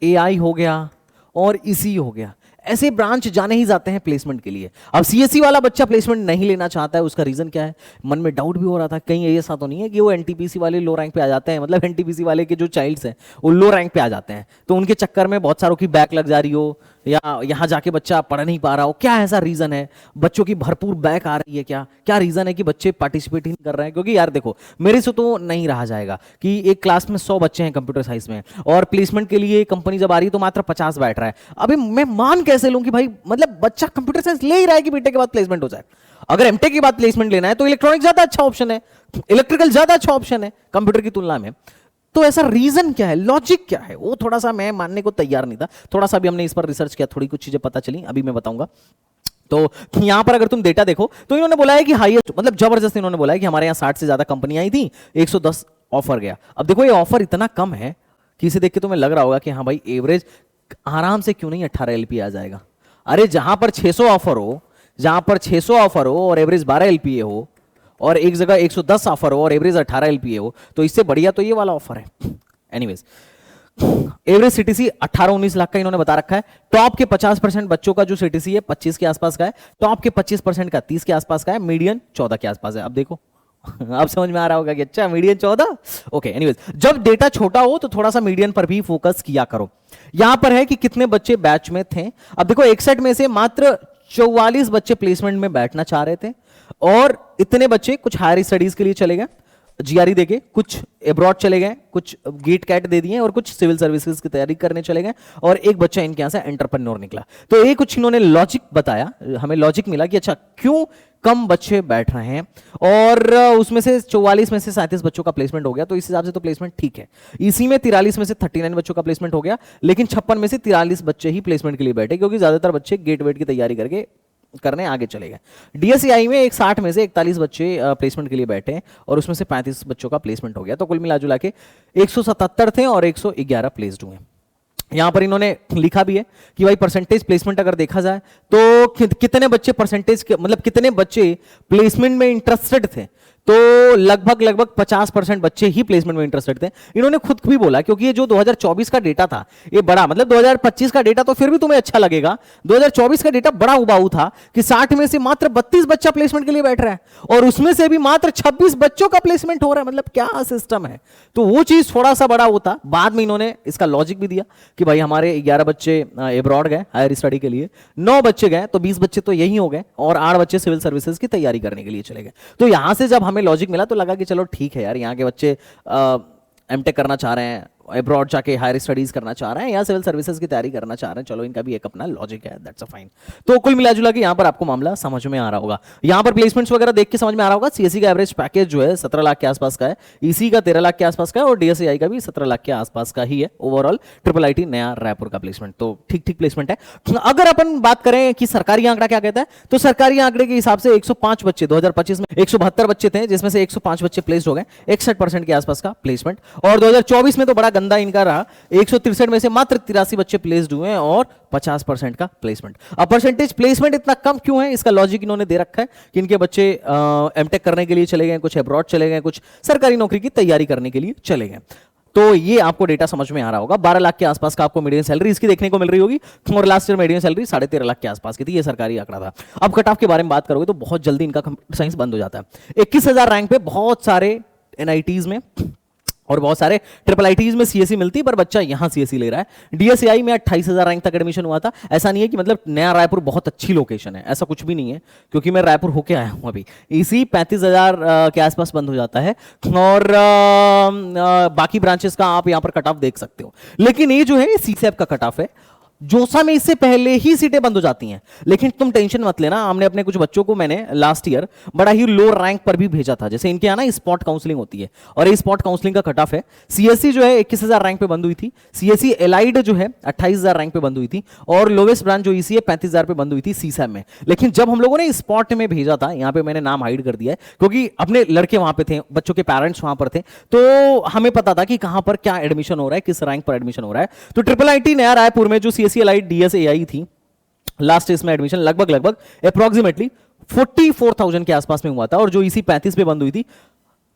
एआई हो गया और ईसी हो गया, ऐसे ब्रांच जाने ही जाते हैं प्लेसमेंट के लिए। अब सीएसई वाला बच्चा प्लेसमेंट नहीं लेना चाहता है, उसका रीजन क्या है? मन में डाउट भी हो रहा था कहीं ऐसा तो नहीं है कि वो एनटीपीसी वाले लो रैंक पे आ जाते हैं, मतलब एनटीपीसी वाले के जो चाइल्ड्स हैं वो लो रैंक पे आ जाते हैं, तो उनके चक्कर में बहुत सारों की बैक लग जा रही हो, या यहां जाके बच्चा पढ़ नहीं पा रहा हो। क्या ऐसा रीजन है? बच्चों की भरपूर बैक आ रही है क्या? क्या रीजन है कि बच्चे पार्टिसिपेट ही नहीं कर रहे हैं? क्योंकि यार देखो, मेरे से तो नहीं रहा जाएगा कि एक क्लास में 100 बच्चे हैं कंप्यूटर साइंस में, और प्लेसमेंट के लिए कंपनी जब आ रही है तो मात्र 50 बैठ रहा है। अभी मैं मान कैसे लूं कि भाई मतलब बच्चा कंप्यूटर साइंस ले ही रहा है कि बीटेक के बाद प्लेसमेंट हो जाए? अगर एमटेक के बाद प्लेसमेंट लेना है तो इलेक्ट्रॉनिक ज्यादा अच्छा ऑप्शन है, इलेक्ट्रिकल ज्यादा अच्छा ऑप्शन है कंप्यूटर की तुलना में। तो ऐसा रीजन क्या है, लॉजिक क्या है, वो थोड़ा सा मैं मानने को तैयार नहीं था। थोड़ा सा भी हमने इस पर रिसर्च किया, थोड़ी कुछ चीजें पता चली, अभी मैं बताऊंगा। तो यहां पर अगर तुम डेटा देखो तो इन्होंने बोला है कि हाईएस्ट, मतलब जबरदस्त इन्होंने बोला है कि हमारे यहां 60 से ज्यादा कंपनी आई थी, 110 ऑफर गया। अब देखो ये ऑफर इतना कम है कि इसे देख के तुम्हें लग रहा होगा कि हाँ भाई एवरेज आराम से क्यों नहीं 18 एलपीए आ जाएगा। अरे जहां पर 600 ऑफर हो, जहां पर 600 ऑफर हो और एवरेज 12 एलपीए हो, और एक जगह 110 ऑफर हो और एवरेज 18 एलपीए हो, तो इससे बढ़िया तो ये वाला ऑफर है। एनीवेज, एवरेज सीटीसी 18-19 लाख का इन्होंने बता रखा है। टॉप के 50% बच्चों का जो सीटीसी है 25 के आसपास का है, टॉप के 25% का 30 के आसपास का है, मीडियन 14 के आसपास है। अब देखो अब समझ में आ रहा होगा कि अच्छा मीडियन 14, ओके। एनीवेज, जब डेटा छोटा हो तो थोड़ा सा मीडियन पर भी फोकस किया करो। यहां पर है कि कितने बच्चे बैच में थे। अब देखो 61 में से मात्र 44 बच्चे प्लेसमेंट में बैठना चाह रहे थे, और इतने बच्चे कुछ हायर स्टडीज के लिए चले गए, जीआरई देके, कुछ एब्रॉड चले गए, कुछ गेट कैट दे दिए, और कुछ सिविल सर्विसेज की तैयारी करने चले गए, और एक बच्चा इनके यहां से एंटरप्रेन्योर निकला। तो ये कुछ इन्होंने लॉजिक बताया, हमें लॉजिक मिला कि अच्छा क्यों कम बच्चे बैठ रहे हैं, और उसमें से 44 में से 37 बच्चों का प्लेसमेंट हो गया, तो इस हिसाब से तो प्लेसमेंट ठीक है। इसी में 43 में से 39 बच्चों का प्लेसमेंट हो गया, लेकिन 56 में से 43 बच्चे ही प्लेसमेंट के लिए बैठे, क्योंकि ज्यादातर बच्चे गेट वेट की तैयारी करने आगे चले गए। डीएससीआई में 60 में से 41 बच्चे प्लेसमेंट के लिए बैठे, और उसमें से 35 बच्चों का प्लेसमेंट हो गया, तो कुल मिला जुला के 177 थे और 111 प्लेस्ड हुए। यहां पर इन्होंने लिखा भी है कि भाई परसेंटेज प्लेसमेंट अगर देखा जाए तो कितने बच्चे परसेंटेज मतलब कितने बच्चे प्लेसमेंट में इंटरेस्टेड थे, तो लगभग 50% बच्चे ही प्लेसमेंट में इंटरेस्टेड थे। इन्होंने खुद भी बोला, क्योंकि ये जो 2024 का डेटा था ये बड़ा, मतलब 2025 का डेटा तो फिर भी तुम्हें अच्छा लगेगा, 2024 का डेटा बड़ा उबाऊ था कि 60 में से मात्र 32 बच्चा प्लेसमेंट के लिए बैठ रहा है, और उसमें से भी मात्र 26 बच्चों का प्लेसमेंट हो रहा है। मतलब क्या सिस्टम है? तो वो चीज थोड़ा सा बड़ा होता। बाद में इन्होंने इसका लॉजिक भी दिया कि भाई हमारे 11 बच्चे एब्रॉड गए हायर स्टडी के लिए, 9 बच्चे गए, तो 20 बच्चे तो यही हो गए, और 8 बच्चे सिविल सर्विसेज की तैयारी करने के लिए चले गए। तो यहां से जब हमें लॉजिक मिला तो लगा कि चलो ठीक है यार, यहाँ के बच्चे एमटेक करना चाह रहे हैं, अब्रॉड जाके हायर स्टडीज करना चाह रहे हैं, या सिविल सर्विसेज की तैयारी करना चाह रहे हैं, चलो इनका भी एक अपना लॉजिक है, दैट्स अ फाइन। तो कुल मिला जुला के यहाँ पर आपको मामला समझ में आ रहा होगा। यहाँ पर प्लेसमेंट्स वगैरह देख के समझ में आ रहा होगा। सीएससी का एवरेज पैकेज जो है 17 लाख के आसपास का है, ईसी का 13 लाख के आसपास का है, और डीएससीआई का भी 17 लाख के आसपास का ही है ओवरऑल ट्रिपल आईटी नया रायपुर का प्लेसमेंट। तो ठीक ठीक प्लेसमेंट है। अगर अपन बात करें कि सरकारी आंकड़ा क्या कहता है, तो सरकारी आंकड़े के हिसाब से 105 बच्चे 2025 में 172 बच्चे थे, जिसमें से 105 बच्चे प्लेस्ड हो गए, 61% के आसपास का प्लेसमेंट। और 2024 में तो बड़ा गंदा इनका रहा, 163 में से मात्र 83 बच्चे प्लेस्ड हुए हैं, और 50% का प्लेसमेंट। अब परसेंटेज प्लेसमेंट इतना कम क्यों है, इसका लॉजिक इन्होंने दे रखा है कि इनके बच्चे एमटेक करने के लिए चले गए, कुछ अब्रॉड चले गए, कुछ सरकारी नौकरी की तैयारी करने के लिए चले गए। तो ये आपको डेटा समझ में आ रहा होगा। 12 लाख के आसपास का आपको मीडियम सैलरी इसकी देखने को मिल रही होगी, और last year medium salary 13.5 lakh के आसपास की थी, ये सरकारी आंकड़ा था। अब कट ऑफ के बारे में बात करोगे तो बहुत जल्दी इनका कंप्यूटर साइंस बंद हो जाता है। 21,000 रैंक पे बहुत सारे एनआईटीज में और बहुत सारे ट्रिपल आईटीज में सीएससी मिलती है, पर बच्चा यहां सीएससी ले रहा है। डीएससीआई में 28,000 रैंक तक एडमिशन हुआ था। ऐसा नहीं है कि मतलब नया रायपुर बहुत अच्छी लोकेशन है, ऐसा कुछ भी नहीं है, क्योंकि मैं रायपुर होके आया हूं अभी। इसी 35,000 के आसपास बंद हो जाता है, और बाकी ब्रांचेस का आप यहां पर कट ऑफ देख सकते हो। लेकिन ये जो है सीसैप का कट ऑफ है, जोसा में इससे पहले ही सीटें बंद हो जाती हैं। लेकिन तुम टेंशन मत लेना, हमने अपने कुछ बच्चों को मैंने लास्ट ईयर बड़ा ही लो रैंक पर भी भेजा था। जैसे इनके यहाँ ना स्पॉट काउंसलिंग होती है, और ये स्पॉट काउंसलिंग का कट ऑफ है। सीएससी जो है 21,000 रैंक पे बंद हुई थी, सीएससी एलाइड जो है 28,000 रैंक पे बंद हुई थी, और लोवेस्ट ब्रांच जो ईसी है 35,000 पे बंद हुई थी सीसैम में। लेकिन जब हम लोगों ने स्पॉट में भेजा था, यहाँ पे मैंने नाम हाइड कर दिया है क्योंकि अपने लड़के वहां पे थे, बच्चों के पेरेंट्स वहां पर थे, तो हमें पता था कि कहां पर क्या एडमिशन हो रहा है, किस रैंक पर एडमिशन हो रहा है। तो ट्रिपल आईटी नया रायपुर में जो सीएससी एलाइड डीएस एआई थी, लास्ट इसमें एडमिशन लगभग अप्रोक्सीमेटली 44,000 के आसपास में हुआ था, और जो इसी 35 पे बंद हुई थी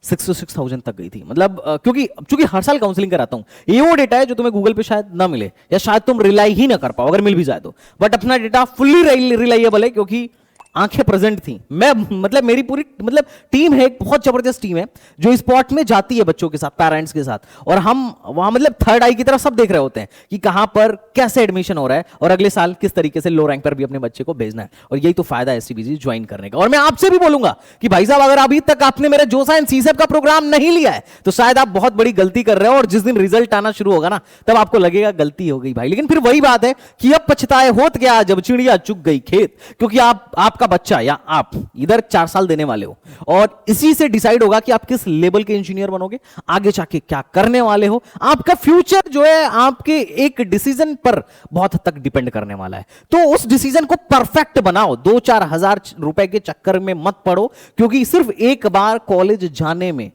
66,000 तक गई थी। मतलब क्योंकि हर साल काउंसलिंग कराता हूं, ये वो डेटा है जो तुम्हें गूगल पे शायद ना मिले, या शायद तुम रिलाई ही ना कर पाओ अगर मिल भी जाए तो, बट अपना डेटा फुल्ली रिलाइएबल है क्योंकि आंखें प्रेजेंट थी। मैं मतलब मेरी पूरी मतलब टीम है, एक बहुत जबरदस्त टीम है जो स्पॉट में जाती है बच्चों के साथ, पेरेंट्स के साथ, और हम वहां मतलब थर्ड आई की तरफ सब देख रहे होते हैं कि कहां पर कैसे एडमिशन हो रहा है और अगले साल किस तरीके से लो रैंक पर भी अपने बच्चे को भेजना है। और यही तो फायदा है एसटीबीजी ज्वाइन करने का। और मैं आपसे भी बोलूंगा कि भाई साहब, अगर अभी तक आपने मेरे जोसा एंड सीसैप का प्रोग्राम नहीं लिया है तो शायद आप बहुत बड़ी गलती कर रहे हो, और जिस दिन रिजल्ट आना शुरू होगा ना तब आपको लगेगा गलती हो गई भाई। लेकिन फिर वही बात है कि अब पछताए होत क्या जब चिड़िया चुग गई खेत, क्योंकि आपका बच्चा या आप इधर 4 साल देने वाले हो, और इसी से डिसाइड होगा कि आप किस लेवल के इंजीनियर बनोगे, आगे जाके क्या करने वाले हो। आपका फ्यूचर जो है आपके एक डिसीजन पर बहुत हद तक डिपेंड करने वाला है। तो उस डिसीजन को परफेक्ट बनाओ, 2-4 हजार रुपए के चक्कर में मत पड़ो, क्योंकि सिर्फ एक बार कॉलेज जाने में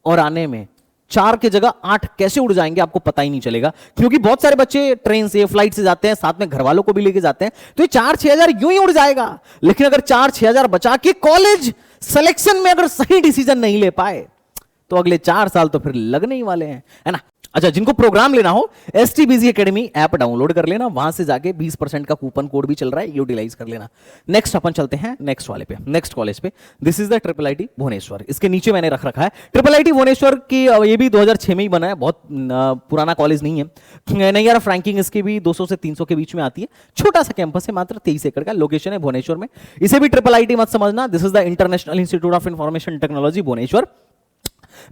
और आने में 4 की जगह 8 कैसे उड़ जाएंगे आपको पता ही नहीं चलेगा। क्योंकि बहुत सारे बच्चे ट्रेन से, फ्लाइट से जाते हैं, साथ में घर वालों को भी लेके जाते हैं, तो ये 4-6 हजार यूं ही उड़ जाएगा। लेकिन अगर 4-6 हजार बचा के कॉलेज सिलेक्शन में अगर सही डिसीजन नहीं ले पाए तो अगले 4 साल तो फिर लगने ही वाले हैं, है ना। अच्छा, जिनको प्रोग्राम लेना हो एसटीबीजी एकेडमी ऐप डाउनलोड कर लेना, वहां से जाके 20% का कूपन कोड भी चल रहा है, यूटिलाइज कर लेना। नेक्स्ट अपन चलते हैं नेक्स्ट वाले पे, नेक्स्ट कॉलेज पे। This is the triple IT Bhubaneswar. इसके नीचे मैंने रख रखा है ट्रिपल आईटी भुवनेश्वर की, ये भी 2006 में ही बना है, बहुत पुराना कॉलेज नहीं है। नहीं यार, रैंकिंग इसकी भी 200 से 300 के बीच में आती है। छोटा सा कैंपस है, मात्र 23 एकड़ का, लोकेशन है भुवनेश्वर में। इसे भी ट्रिपल आईटी मत समझना, this is the international institute of information technology Bhubaneswar.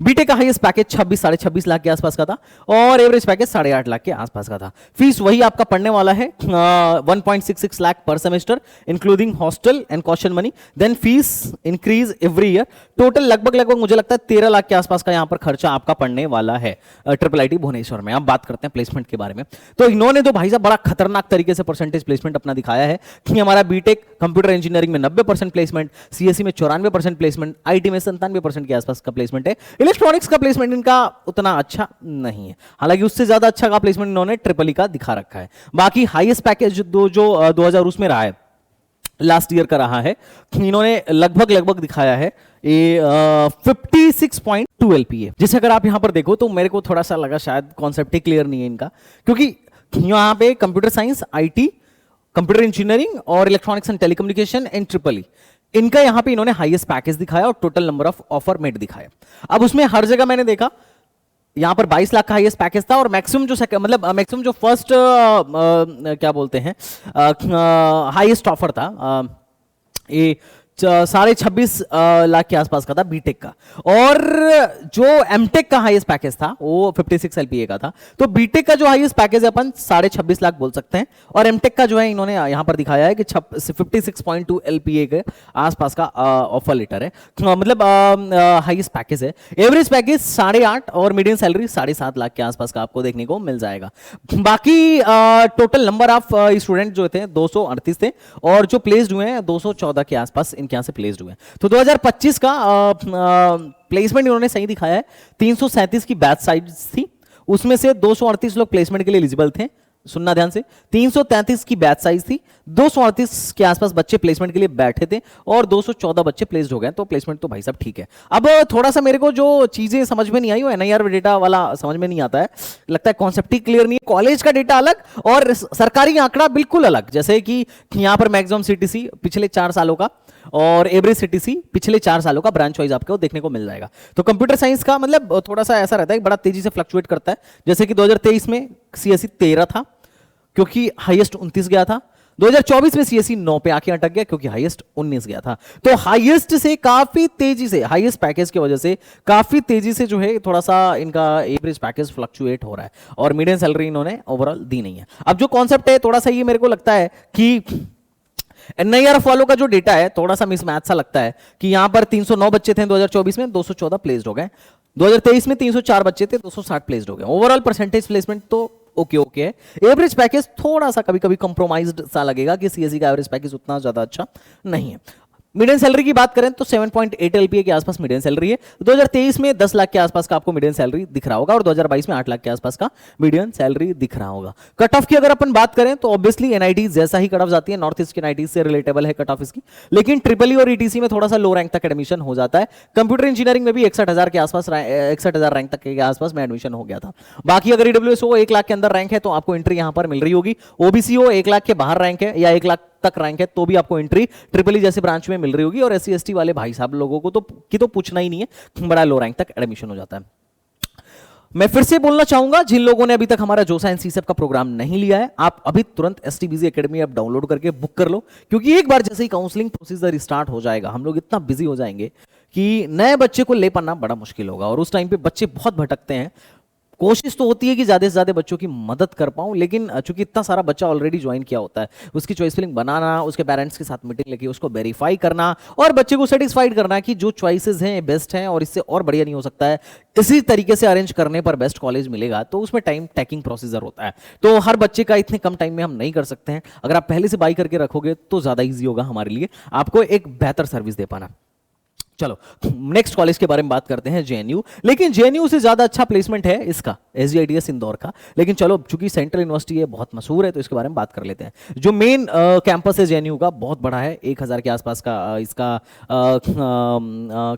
BTech का हाईएस्ट पैकेज 26-26.5 लाख के आसपास का था, और एवरेज पैकेज 8.5 लाख के आसपास का था। फीस वही आपका पड़ने वाला है 1.66 lakh per semester, including hostel and caution money. Then fees increase every year. Total लगभग मुझे लगता है 13 लाख के आसपास का यहाँ पर खर्चा आपका पड़ने वाला है ट्रिपल आईटी भुवनेश्वर में। अब बात करते हैं प्लेसमेंट के बारे में। तो इन्होंने तो भाई साहब बड़ा खतरनाक तरीके से परसेंटेज प्लेसमेंट अपना दिखाया है कि हमारा बीटेक कंप्यूटर इंजीनियरिंग में 90% प्लेसमेंट, सीएससी में 94% प्लेसमेंट, आईटी में 97% के आसपास का प्लेसमेंट है। इलेक्ट्रॉनिक्स का प्लेसमेंट इनका उतना अच्छा नहीं है, हालांकि उससे ज्यादा अच्छा का प्लेसमेंट इन्होंने ट्रिपल ई का दिखा रखा है। बाकी हाईएस्ट पैकेज जो 2000 उसमें रहा है, लास्ट ईयर का रहा है, इन्होंने लगभग दिखाया है ये 56.2 LPA। जिसे अगर आप यहां पर देखो तो मेरे को थोड़ा सा लगा शायद कॉन्सेप्ट ही क्लियर नहीं है इनका, क्योंकि यहां पे computer science, IT, computer engineering और electronics and telecommunication and triple E, इनका यहां पे इन्होंने हाईएस्ट पैकेज दिखाया और total number of offer made दिखाया। अब उसमें हर जगह मैंने देखा यहां पर 22 लाख का हाईएस्ट पैकेज था, और मैक्सिमम जो मैक्सिमम जो फर्स्ट क्या बोलते हैं हाईएस्ट ऑफर था ये 26.5 लाख के आसपास का था बीटेक का, और जो एमटेक का हाईएस्ट पैकेज था वो 56 LPA का था। तो बीटेक का जो हाईएस्ट पैकेज है अपन 26.5 लाख बोल सकते हैं, और एमटेक का जो है इन्होंने यहां पर दिखाया है कि 56.2 LPA के आसपास का ऑफर लेटर है, मतलब हाईएस्ट पैकेज है। एवरेज पैकेज 8.5 और मीडियम सैलरी 7.5 लाख के आसपास का आपको देखने को मिल जाएगा। बाकी टोटल नंबर ऑफ स्टूडेंट जो थे 238 थे, और जो प्लेस्ड हुए हैं 214 के आसपास इनके यहां से प्लेस्ड हुए। तो 2025 का प्लेसमेंट इन्होंने सही दिखाया है। 337 की बैच साइज थी, उसमें से 238 लोग प्लेसमेंट के लिए एलिजिबल थे। सुनना ध्यान से, 333 की बैच साइज थी, 238 के आसपास बच्चे प्लेसमेंट के लिए बैठे थे, और 214 बच्चे प्लेस्ड हो गए। तो प्लेसमेंट तो भाई साहब ठीक है। अब थोड़ा सा मेरे को जो चीजें समझ में नहीं आई, वो एनआईआर डेटा वाला समझ में नहीं आता है, लगता है कॉन्सेप्ट ही क्लियर नहीं है। कॉलेज का डेटा अलग और सरकारी आंकड़ा बिल्कुल अलग, जैसे कि यहां पर मैक्सिमम सीटीसी पिछले 4 सालों का और एवरेज सीटीसी पिछले 4 सालों का ब्रांच वाइज आपको देखने को मिल जाएगा। तो कंप्यूटर साइंस का मतलब थोड़ा सा ऐसा रहता है, बड़ा तेजी से फ्लक्चुएट करता है। जैसे कि 2023 में सीएससी 13 था, क्योंकि हाईएस्ट 29 गया था। 2024 में सीएसई 9 पे आके अटक गया क्योंकि हाईएस्ट 19 गया था। तो हाईएस्ट से काफी तेजी से, हाईएस्ट पैकेज की वजह से काफी तेजी से जो है थोड़ा सा इनका एवरेज पैकेज फ्लक्चुएट हो रहा है और मीडियन सैलरी इन्होंने ओवरऑल दी नहीं है। अब जो कॉन्सेप्ट है थोड़ा सा ये मेरे को लगता है कि एनआईआरएफ वालों का जो डेटा है थोड़ा सा मिसमैच सा लगता है कि यहां पर 309 बच्चे थे 2024 में, 214 प्लेस्ड हो गए। 2023 में 304 बच्चे थे, 260 प्लेस्ड हो गए। ओवरऑल परसेंटेज प्लेसमेंट तो ओके ओके है। एवरेज पैकेज थोड़ा सा कभी कभी कंप्रोमाइज्ड सा लगेगा कि सीएसई का एवरेज पैकेज उतना ज्यादा अच्छा नहीं है। मीडियन सैलरी की बात करें तो 7.8 एलपीए के आसपास मीडियन सैलरी है। 2023 में 10 लाख के आसपास का आपको मीडियन सैलरी दिख रहा होगा और 2022 में 8 लाख के आसपास का मीडियन सैलरी दिख रहा होगा। कट ऑफ की अगर अपन बात करें तो ऑब्वियसली एनआईटी जैसा ही कट ऑफ जाती है, नॉर्थ ईस्ट की एनआईटी से रिलेटेबल है कट ऑफ इसकी, लेकिन ट्रिपल ई और ईटीसी में थोड़ा सा लो रैंक तक एडमिशन हो जाता है। कंप्यूटर इंजीनियरिंग में भी 61,000 के आसपास, 61,000 रैंक तक के आसपास में एडमिशन हो गया था। बाकी अगर ईडब्ल्यूएस हो 1 लाख के अंदर रैंक है तो आपको एंट्री यहां पर मिल रही होगी। ओबीसी हो 1 लाख के बाहर रैंक है या 1 लाख तक रैंक है तो भी आपको एंट्री ट्रिपल ई जैसे ब्रांच में मिल रही होगी। और एससी एसटी वाले भाई साहब लोगों को तो पूछना ही नहीं है, बड़ा लो रैंक तक एडमिशन हो जाता है। मैं फिर से बोलना चाहूंगा जिन लोगों ने अभी तक हमारा जोसा एंड सीसेप का प्रोग्राम नहीं लिया है, आप अभी तुरंत एसटीबीजी एकेडमी ऐप डाउनलोड करके बुक कर लो, क्योंकि एक बार जैसे ही काउंसलिंग प्रोसीजर स्टार्ट हो जाएगा हम लोग इतना बिजी हो जाएंगे कि नए बच्चे को ले पाना बड़ा मुश्किल होगा। और उस टाइम पे बच्चे बहुत भटकते हैं। कोशिश तो होती है कि ज्यादा से ज्यादा बच्चों की मदद कर पाऊं, लेकिन चूंकि इतना सारा बच्चा ऑलरेडी ज्वाइन किया होता है, उसकी चॉइस फिलिंग बनाना, उसके पेरेंट्स के साथ मीटिंग लेके उसको वेरीफाई करना और बच्चे को सेटिस्फाइड करना कि जो चॉइसेस हैं बेस्ट हैं और इससे और बढ़िया नहीं हो सकता है, इसी तरीके से अरेंज करने पर बेस्ट कॉलेज मिलेगा, तो उसमें टाइम टेकिंग प्रोसीजर होता है। तो हर बच्चे का इतने कम टाइम में हम नहीं कर सकते हैं। अगर आप पहले से बाई करके रखोगे तो ज्यादा ईजी होगा हमारे लिए आपको एक बेहतर सर्विस दे पाना। चलो नेक्स्ट कॉलेज के बारे में बात करते हैं, जेएनयू। लेकिन जेएनयू से ज्यादा अच्छा प्लेसमेंट है इसका एसजीआईटीएस इंदौर का। लेकिन चलो चूंकि सेंट्रल यूनिवर्सिटी है, बहुत मशहूर है, तो इसके बारे में बात कर लेते हैं। जो मेन कैंपस है जेएनयू का बहुत बड़ा है, 1000 के आसपास का इसका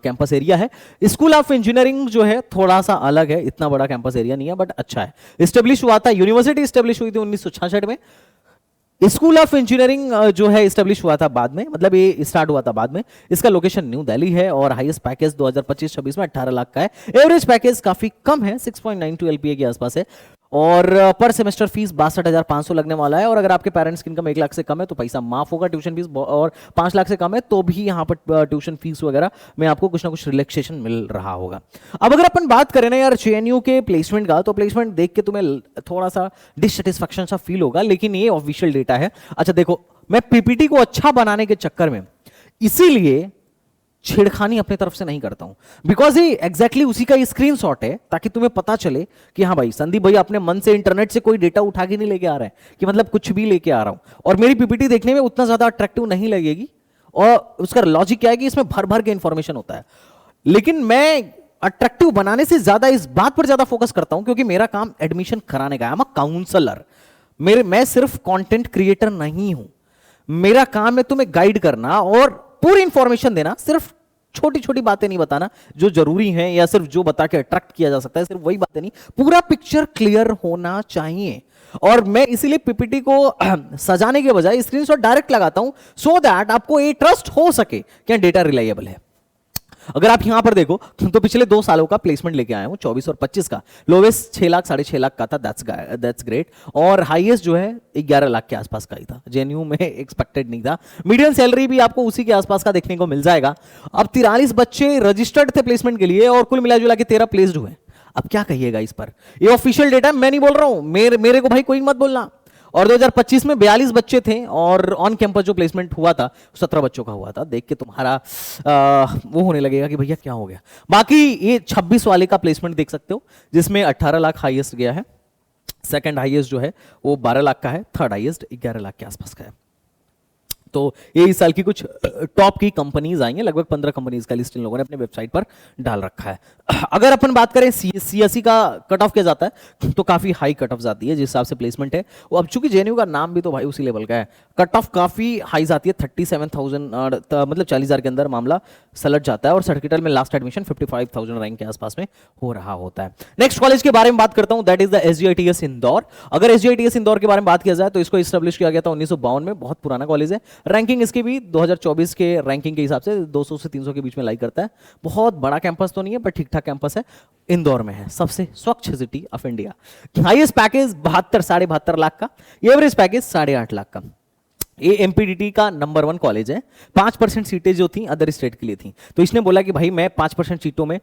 कैंपस एरिया है। स्कूल ऑफ इंजीनियरिंग जो है थोड़ा सा अलग है, इतना बड़ा कैंपस एरिया नहीं है बट अच्छा है। इस्टेब्लिश हुआ था, यूनिवर्सिटी इस्टेब्लिश हुई थी 1966 में। स्कूल ऑफ इंजीनियरिंग जो है इस्टेब्लिश हुआ था बाद में, मतलब ये स्टार्ट हुआ था बाद में। इसका लोकेशन न्यू दिल्ली है और हाईएस्ट पैकेज 2025-26 में 18 लाख का है। एवरेज पैकेज काफी कम है, 6.92 एलपीए के आसपास है और पर सेमेस्टर फीस 62,500 लगने वाला है। और अगर आपके पेरेंट्स की इनकम 1 लाख से कम है तो पैसा माफ होगा ट्यूशन फीस, और 5 लाख से कम है तो भी यहाँ पर ट्यूशन फीस वगैरह में आपको कुछ ना कुछ रिलैक्सेशन मिल रहा होगा। अब अगर अपन बात करें ना यार जेएनयू के प्लेसमेंट का, तो प्लेसमेंट देख के तुम्हें थोड़ा सा डिससेटिस्फैक्शन सा फील होगा, लेकिन ये ऑफिशियल डेटा है। अच्छा देखो, मैं पीपीटी को अच्छा बनाने के चक्कर में इसीलिए छेड़खानी अपने तरफ से नहीं करता हूं, बिकॉज ये एग्जैक्टली उसी का स्क्रीनशॉट है, ताकि तुम्हें पता चले कि हाँ भाई संदीप भाई अपने मन से इंटरनेट से कोई डेटा उठा के नहीं लेके आ रहा है कि मतलब कुछ भी लेके आ रहा हूं। और मेरी पीपीटी देखने में उतना ज्यादा अट्रैक्टिव नहीं लगेगी और उसका लॉजिक क्या है कि इसमें भर भर के इंफॉर्मेशन होता है, लेकिन मैं अट्रैक्टिव बनाने से ज्यादा इस बात पर ज्यादा फोकस करता हूं क्योंकि मेरा काम एडमिशन कराने का है। मैं काउंसलर, मैं सिर्फ कंटेंट क्रिएटर नहीं हूं। मेरा काम है तुम्हें गाइड करना और पूरी इंफॉर्मेशन देना, सिर्फ छोटी छोटी बातें नहीं बताना जो जरूरी हैं या सिर्फ जो बता के अट्रैक्ट किया जा सकता है, सिर्फ वही बातें नहीं, पूरा पिक्चर क्लियर होना चाहिए। और मैं इसीलिए पीपीटी को सजाने के बजाय स्क्रीनशॉट डायरेक्ट लगाता हूं सो दैट आपको ये ट्रस्ट हो सके कि डेटा रिलायबल है। अगर आप यहां पर देखो तो पिछले 2 सालों का प्लेसमेंट लेके आया हूं, 24 और 25 का। लोवेस्ट 6 लाख 6.5 लाख का था, दैट्स ग्रेट। और हाईएस्ट जो है 11 लाख के आसपास का ही था, जेएनयू में एक्सपेक्टेड नहीं था। मीडियम सैलरी भी आपको उसी के आसपास का देखने को मिल जाएगा। अब 43 बच्चे रजिस्टर्ड थे प्लेसमेंट के लिए और कुल मिला जुला के 13 प्लेस्ड हुए। अब क्या कहिएगा इस पर, ये ऑफिशियल डेटा, मैं नहीं बोल रहा हूं, मेरे को भाई कोई मत बोलना। और 2025 में 42 बच्चे थे और ऑन कैंपस जो प्लेसमेंट हुआ था 17 बच्चों का हुआ था। देख के तुम्हारा वो होने लगेगा कि भैया क्या हो गया। बाकी ये 26 वाले का प्लेसमेंट देख सकते हो जिसमें 18 लाख हाईएस्ट गया है, सेकंड हाईएस्ट जो है वो 12 लाख का है, थर्ड हाईएस्ट 11 लाख के आसपास का है। तो ये इस साल की कुछ टॉप की कंपनीज आई हैं, लगभग 15 कंपनीज का लिस्ट इन लोगों ने अपने वेबसाइट पर डाल रखा है। अगर अपन बात करें सीएससी का कट ऑफ क्या जाता है तो काफी हाई कट ऑफ जाती है जिस हिसाब से प्लेसमेंट है वो। अब चूंकि जेएनयू का नाम भी तो भाई उसी लेवल का है, कट ऑफ काफी हाई जाती है, 37,000 मतलब 40,000 के अंदर मामला सलट जाता है और सर्किटल में लास्ट एडमिशन 55,000 रैंक के आसपास में हो रहा होता है। नेक्स्ट कॉलेज के बारे में बात करता हूं, दैट इज द एसजीआईटीएस इंदौर। अगर एसजीआईटीएस इंदौर के बारे में बात किया जाए तो इसको एस्टेब्लिश किया गया था 1952 में, बहुत पुराना कॉलेज है। रैंकिंग इसकी भी 2024 के रैंकिंग के हिसाब से 200 से 300 के बीच में लाई करता है। बहुत बड़ा कैंपस तो नहीं है पर ठीक ठाक कैंपस है, इंदौर में है, सबसे स्वच्छ city of India. Highest package 72 साढ़े 72 लाख का, एवरेज पैकेज 8.5 लाख का। ये एमपीडीटी का नंबर 1 कॉलेज है। 5% सीटें जो थी अदर स्टेट के लिए थी, तो इसने बोला कि भाई मैं 5% सीटों में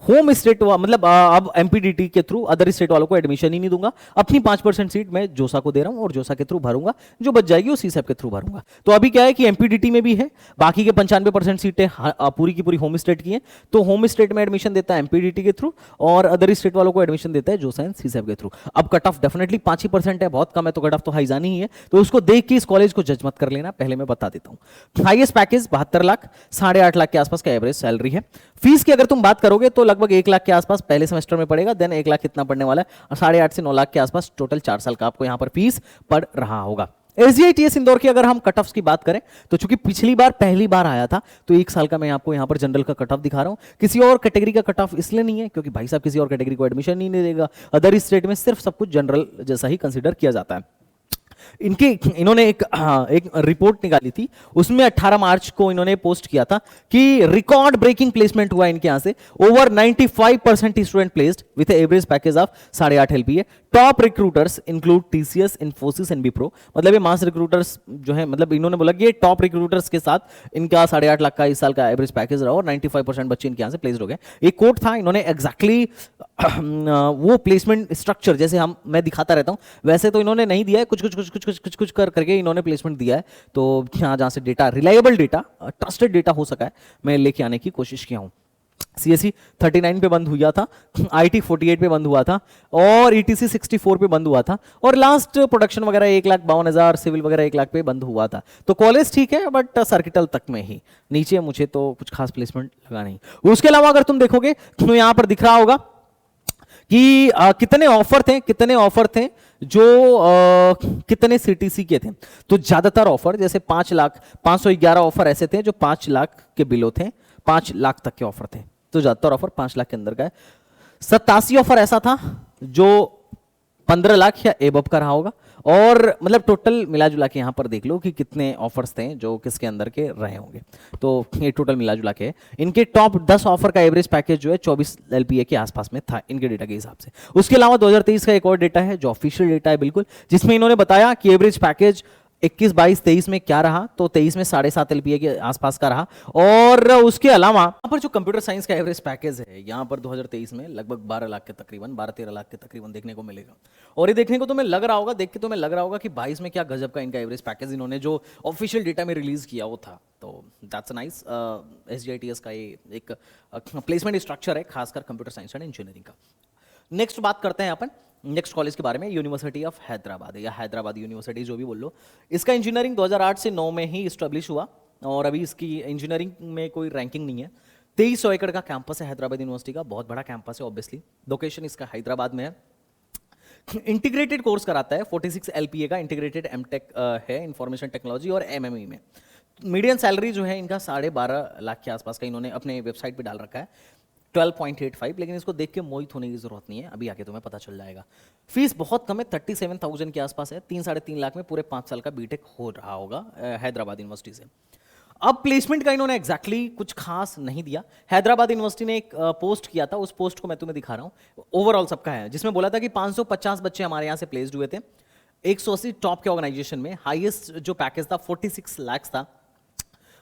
होम स्टेट मतलब अब एमपीडीटी के थ्रू अदर स्टेट वालों को एडमिशन ही नहीं दूंगा, अपनी 5% सीट मैं जोसा को दे रहा हूं और जोसा के थ्रू भरूंगा, जो बच जाएगी उसी सब के थ्रू भरूंगा। तो अभी क्या है कि एमपीडीटी में भी है, बाकी के 95% सीटें पूरी की पूरी होम स्टेट की हैं, तो होम स्टेट में एडमिशन देता है एमपीडीटी के थ्रू और अदर स्टेट वालों को एडमिशन देता है जोसा एंड सीसैप के थ्रू। अब कट ऑफ डेफिनेटली 5% है, बहुत कम है, तो कट ऑफ तो हाई जानी ही है, तो उसको देख के इस कॉलेज को जज मत कर लेना, पहले मैं बता देता हूं। हाईएस्ट पैकेज 72 लाख, 8.5 लाख के आसपास का एवरेज सैलरी है। फीस की अगर तुम बात करोगे तो लगभग 1 लाख के आसपास पहले सेमेस्टर में पड़ेगा, देन 1 लाख कितना पड़ने वाला है, 8.5 से 9 लाख के आसपास टोटल 4 साल का आपको यहां पर फीस पड़ रहा होगा। एसजीआईटीएस इंदौर की अगर हम कट ऑफ्स की बात करें तो चूंकि पिछली बार पहली बार आया था, तो 1 साल का मैं आपको यहां पर जनरल का कट ऑफ दिखा रहा हूं, किसी और कैटेगरी का कट ऑफ इसलिए नहीं है क्योंकि भाई साहब किसी और कैटेगरी को एडमिशन नहीं देगा, अदर स्टेट में सिर्फ सब कुछ जनरल जैसा ही कंसिडर किया जाता है। इन्होंने एक रिपोर्ट निकाली थी, उसमें 18 मार्च को इन्होंने पोस्ट किया था कि रिकॉर्ड ब्रेकिंग प्लेसमेंट हुआ इनके यहां से, over 95% student placed with average package of 8.5 LPA. Top recruiters include TCS, Infosys and Wipro, मतलब ये मास रिक्रूटर्स जो है, मतलब इन्होंने बोला कि ये टॉप रिक्रूटर्स के साथ इनका 8.5 लाख का इस साल का एवरेज पैकेज रहा और 95% बच्चे इनके यहां से प्लेस्ड हो गए। एक कोट था, इन्होंने एग्जैक्टली वो प्लेसमेंट स्ट्रक्चर जैसे मैं दिखाता रहता हूं वैसे तो इन्होंने नहीं दिया है, कुछ करके इन्होंने प्लेसमेंट दिया है। तो जहां से data reliable data, trusted data हो सका है, मैं लेके आने की कोशिश किया हूं। सीएससी 39 पे बंद हुआ था, आईटी 48 पे बंद हुआ था और ईटीसी 64 पे बंद हुआ था और लास्ट प्रोडक्शन वगैरह 1,52,000, सिविल वगैरह 1 लाख पे बंद हुआ था। तो कॉलेज ठीक है बट सर्किटल तक में ही, नीचे मुझे तो कुछ खास प्लेसमेंट लगा नहीं। उसके अलावा अगर तुम देखोगे तो यहां पर दिख रहा होगा कि कितने ऑफर थे जो कितने सीटीसी के थे। तो ज्यादातर ऑफर जैसे 5,511 ऑफर ऐसे थे जो 5 लाख के बिलो थे, 5 लाख तक के ऑफर थे, तो ज्यादातर ऑफर 5 लाख के अंदर का है। 87 ऑफर ऐसा था जो 15 लाख या एबव का रहा होगा, और मतलब टोटल मिला जुला के यहां पर देख लो कि कितने ऑफर्स थे जो किसके अंदर के रहे होंगे। तो ये टोटल मिला जुला के इनके टॉप 10 ऑफर का एवरेज पैकेज जो है 24 एलपीए के आसपास में था इनके डेटा के हिसाब से। उसके अलावा 2023 का एक और डेटा है जो ऑफिशियल डेटा है बिल्कुल, जिसमें इन्होंने बताया कि एवरेज पैकेज 21, 22, 23 में क्या रहा, तो 23 में 7.5 एलपीए के आसपास का रहा। और उसके अलावा यहाँ पर जो कंप्यूटर साइंस का एवरेज पैकेज है यहाँ पर 2023 में लगभग 12 लाख के तकरीबन, 12-13 लाख के तकरीबन देखने को मिलेगा। और ये देखने को तुम्हें लग रहा होगा, देख के तुम्हें लग रहा होगा कि 22 में क्या गजब का इनका एवरेज पैकेज इन्होंने जो ऑफिशियल डेटा में रिलीज किया वो था। तो दैट्स नाइस। एसजीआईटीएस का ये एक प्लेसमेंट स्ट्रक्चर है खासकर कंप्यूटर साइंस एंड इंजीनियरिंग का। नेक्स्ट बात करते हैं अपन नेक्स्ट कॉलेज के बारे में, यूनिवर्सिटी ऑफ हैदराबाद या हैदराबाद यूनिवर्सिटी जो भी बोल लो। इसका इंजीनियरिंग 2008 से 9 में ही इस्टेब्लिश हुआ और अभी इसकी इंजीनियरिंग में कोई रैंकिंग नहीं है। 2300 एकड़ का कैंपस है हैदराबाद यूनिवर्सिटी का, बहुत बड़ा कैंपस है ऑब्वियसली। लोकेशन इसका हैदराबाद में है। इंटीग्रेटेड कोर्स कराता है, 46 एलपीए का इंटीग्रेटेड एमटेक है इंफॉर्मेशन टेक्नोलॉजी और एमएमई में। मीडियन सैलरी जो है इनका 12.5 लाख के आसपास का इन्होंने अपने वेबसाइट पे डाल रखा है, 12.85, लेकिन इसको देख के मोहित होने की जरूरत नहीं है, अभी आके तुम्हें पता चल जाएगा। फीस बहुत कम है, 37,000 के आसपास है, 3-3.5 लाख में पूरे 5 साल का बीटेक हो रहा होगा हैदराबाद यूनिवर्सिटी से। अब प्लेसमेंट का इन्होंने एग्जैक्टली कुछ खास नहीं दिया। हैदराबाद यूनिवर्सिटी ने एक पोस्ट किया था, उस पोस्ट को मैं तुम्हें दिखा रहा हूँ, ओवरऑल सबका है, जिसमें बोला था कि 550 बच्चे हमारे यहाँ से प्लेस्ड हुए थे 180 टॉप के ऑर्गेनाइजेशन में। हाईएस्ट जो पैकेज था 46 लाख था,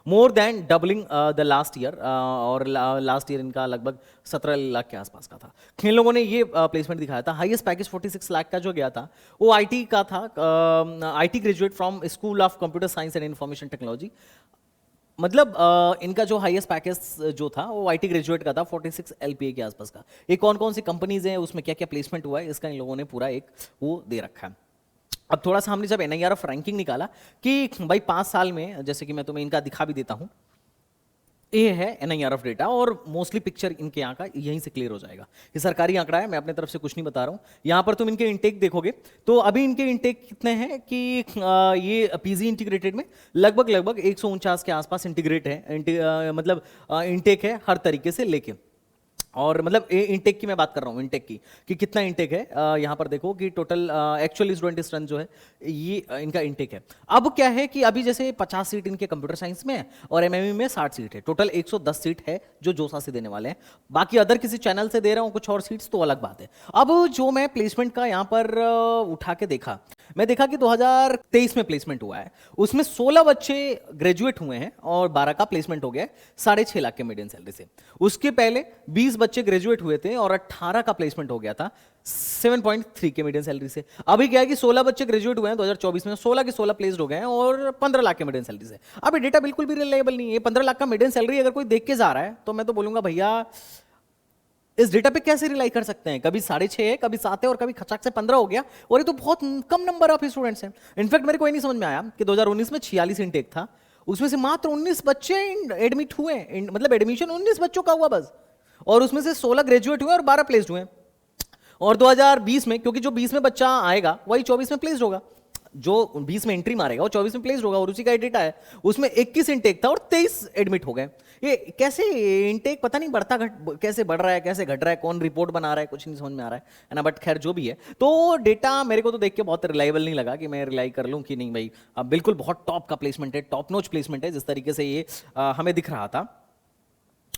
more than doubling the last year, और लास्ट ईयर इनका लगभग 17 लाख के आसपास का था। इन लोगों ने ये प्लेसमेंट दिखाया था। हाईएस्ट पैकेज 46 लाख का जो गया था वो आईटी का था, IT graduate from school of computer science and information technology. मतलब इनका जो हाईएस्ट पैकेज जो था वो आईटी ग्रेजुएट का था, 46 एलपीए के आसपास का। ये कौन कौन सी कंपनीज हैं, उसमें क्या क्या प्लेसमेंट हुआ है, इसका इन लोगों ने पूरा एक वो दे रखा है। अब थोड़ा सा हमने जब एनआईआरएफ रैंकिंग निकाला कि भाई 5 साल में, जैसे कि मैं तुम्हें इनका दिखा भी देता हूं, ये है एनआईआरएफ डेटा और मोस्टली पिक्चर इनके यहाँ का यहीं से क्लियर हो जाएगा। ये सरकारी आंकड़ा है, मैं अपने तरफ से कुछ नहीं बता रहा हूँ। यहाँ पर तुम इनके इंटेक देखोगे तो अभी इनके इंटेक कितने हैं कि ये पीजी इंटीग्रेटेड में लगभग 149 के आसपास इंटीग्रेट है, मतलब इंटेक है हर तरीके से लेके। और मतलब इनटेक की मैं बात कर रहा हूँ, इनटेक की कि कितना इनटेक है। यहाँ पर देखो कि टोटल एक्चुअल स्टूडेंट स्ट्रेंथ जो है ये इनका इनटेक है। अब क्या है कि अभी जैसे 50 सीट इनके कंप्यूटर साइंस में है और एमएमई में 60 सीट है, टोटल 110 सीट है जो जोसा से देने वाले हैं। बाकी अदर किसी चैनल से दे रहा हूँ कुछ और सीट्स तो अलग बात है। अब जो मैं प्लेसमेंट का यहाँ पर उठा के देखा मैं देखा कि 2023 में प्लेसमेंट हुआ है, उसमें 16 बच्चे ग्रेजुएट हुए हैं और 12 का प्लेसमेंट हो गया है 6.5 लाख के मीडियन सैलरी से। उसके पहले 20 बच्चे ग्रेजुएट हुए थे और 18 का प्लेसमेंट हो गया था 7.3 के मीडियन सैलरी से। अभी क्या है कि 16 बच्चे ग्रेजुएट हुए हैं 2024 में, 16 के 16 प्लेस्ड हो गए हैं और 15 लाख के मीडियन सैलरी से। अब ये डेटा बिल्कुल भी रिलायबल नहीं है। 15 लाख का मीडियन सैलरी अगर कोई देख के जा रहा है तो मैं तो बोलूंगा भैया इस डेटा पे कैसे रिलाई कर सकते हैं? कभी 6.5 है, कभी 7 है और कभी खचाक से 15 हो गया, और ये तो बहुत कम नंबर ऑफ स्टूडेंट्स हैं। इनफैक्ट मेरे को ये नहीं समझ में आया कि 2019 में 46 इनटेक था, उसमें से मात्र 19 बच्चे एडमिट हुए, मतलब एडमिशन 19 बच्चों का हुआ बस, और उसमें से 16 ग्रेजुएट हुए और 12 प्लेस्ड हुए। और 2020 में, क्योंकि जो 20 में बच्चा आएगा वही 24 में प्लेस्ड होगा, जो 20 में एंट्री मारेगा वो 24 में प्लेस्ड होगा, और उसी का डेटा है। उसमें 21 इनटेक था और 23 एडमिट हो गए। ये कैसे इनटेक पता नहीं बढ़ता कैसे बढ़ रहा है, कैसे घट रहा है, कौन रिपोर्ट बना रहा है, कुछ नहीं समझ में आ रहा है ना। बट खैर जो भी है, तो डेटा मेरे को तो देख के बहुत रिलायबल नहीं लगा कि मैं रिलाई कर लूं कि नहीं भाई बिल्कुल बहुत टॉप का प्लेसमेंट है, टॉप नॉच प्लेसमेंट है जिस तरीके से ये हमें दिख रहा था।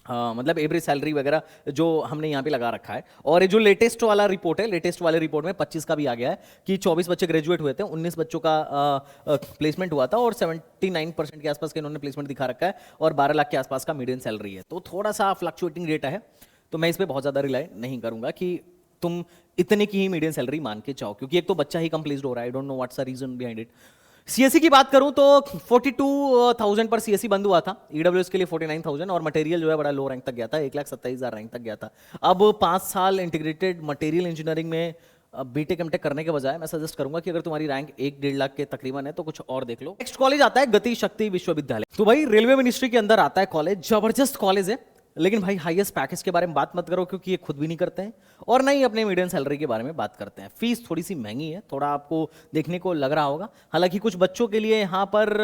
मतलब एवरेज सैलरी वगैरह जो हमने यहाँ पे लगा रखा है। और ये जो लेटेस्ट वाला रिपोर्ट है, लेटेस्ट वाले रिपोर्ट में 25 का भी आ गया है कि 24 बच्चे ग्रेजुएट हुए थे, 19 बच्चों का प्लेसमेंट हुआ था और 79% के आसपास का इन्होंने प्लेसमेंट दिखा रखा है और 12 लाख के आसपास का मीडियन सैलरी है। तो थोड़ा सा फ्लक्चुएटिंग डेटा है, तो मैं इस पर बहुत ज़्यादा रिलाई नहीं करूंगा कि तुम इतने की ही मीडियन सैलरी मान के चाहो, क्योंकि एक तो बच्चा ही कम प्लेस्ड हो रहा है। I don't know what's the reason behind it. CSC की बात करूं तो 42,000 पर सीएससी बंद हुआ था, ईडब्ल्यूएस के लिए 49,000, और मटेरियल जो है बड़ा लो रैंक तक गया था, 1,27,000 रैंक तक गया था। अब 5 साल इंटीग्रेटेड मटेरियल इंजीनियरिंग में बीटेक एमटेक करने के बजाय मैं सजेस्ट करूंगा कि अगर तुम्हारी रैंक 1-1.5 लाख के तकरीबन है तो कुछ और देख लो। नेक्स्ट कॉलेज आता है गति शक्ति विश्वविद्यालय। तो भाई रेलवे मिनिस्ट्री के अंदर आता है कॉलेज, जबरदस्त कॉलेज है, लेकिन भाई हाईएस्ट पैकेज के बारे में बात मत करो, क्योंकि ये खुद भी नहीं करते हैं और नहीं अपने मीडियम सैलरी के बारे में बात करते हैं। फीस थोड़ी सी महंगी है, थोड़ा आपको देखने को लग रहा होगा। हालांकि कुछ बच्चों के लिए यहाँ पर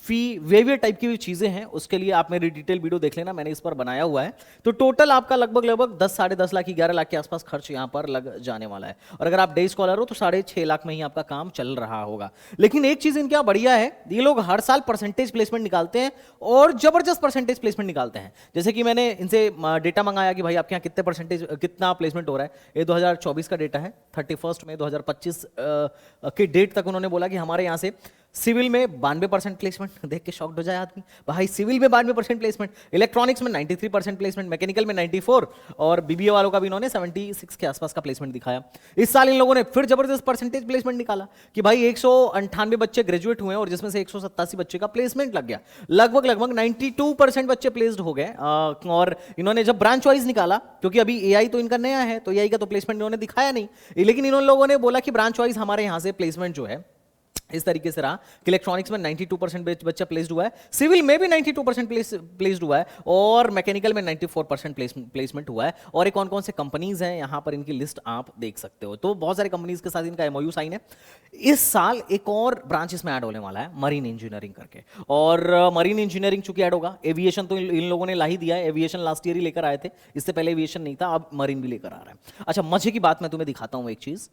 फी वेवियर टाइप की भी चीजें हैं, उसके लिए आप मेरी डिटेल वीडियो देख लेना, मैंने इस पर बनाया हुआ है। तो टोटल आपका लगभग 10 साढ़े 10 लाख 11 लाख के आसपास खर्च यहाँ पर लग जाने वाला है। और अगर आप डे स्कॉलर हो तो 6.5 लाख में ही आपका काम चल रहा होगा। लेकिन एक चीज इनके यहाँ बढ़िया है, ये लोग हर साल परसेंटेज प्लेसमेंट निकालते हैं और जबरदस्त परसेंटेज प्लेसमेंट निकालते हैं। जैसे कि मैंने इनसे डेटा मंगाया कि भाई आपके यहाँ कितने परसेंटेज कितना प्लेसमेंट हो रहा है। ये 2024 का डेटा है, 31 मई 2025 के डेट तक उन्होंने बोला कि हमारे यहाँ से सिविल में 92% प्लेसमेंट। देख के शॉक्ड हो जाए आदमी, भाई सिविल में 92% प्लेसमेंट, इलेक्ट्रॉनिक्स में 93% प्लेसमेंट, मैकेनिकल में 94, और बीबीए वालों का भी इन्होंने 76 के आसपास का प्लेसमेंट दिखाया। इस साल इन लोगों ने फिर जबरदस्त परसेंटेज प्लेसमेंट निकाला कि भाई 198 बच्चे ग्रेजुएट हुए और जिसमें से 187 बच्चे का प्लेसमेंट लग गया। लगभग 92% बच्चे प्लेस्ड हो गए। और इन्होंने जब ब्रांच वाइज निकाला, क्योंकि अभी एआई तो इनका नया है तो एआई का तो प्लेसमेंट इन्होंने दिखाया नहीं, लेकिन इन लोगों ने बोला कि ब्रांच वाइज हमारे यहां से प्लेसमेंट जो है इस तरीके से रहा कि इलेक्ट्रॉनिक्स में 92% बच्चा प्लेस्ड हुआ है, सिविल में भी 92% प्लेस्ड हुआ है, और मैकेनिकल में 94% प्लेसमेंट हुआ है। और ये कौन कौन से कंपनीज हैं यहाँ पर इनकी लिस्ट आप देख सकते हो। तो बहुत सारी कंपनीज के साथ इनका एमओयू साइन है। इस साल एक और ब्रांच इसमें ऐड होने वाला है, मरीन इंजीनियरिंग करके। और मरीन इंजीनियरिंग चूंकि ऐड होगा, एविएशन तो इन लोगों ने ला ही दिया है, एविएशन लास्ट ईयर ही लेकर आए थे, इससे पहले एविएशन नहीं था, अब मरीन भी लेकर आ रहा है। अच्छा, मजे की बात मैं तुम्हें दिखाता हूं एक चीज।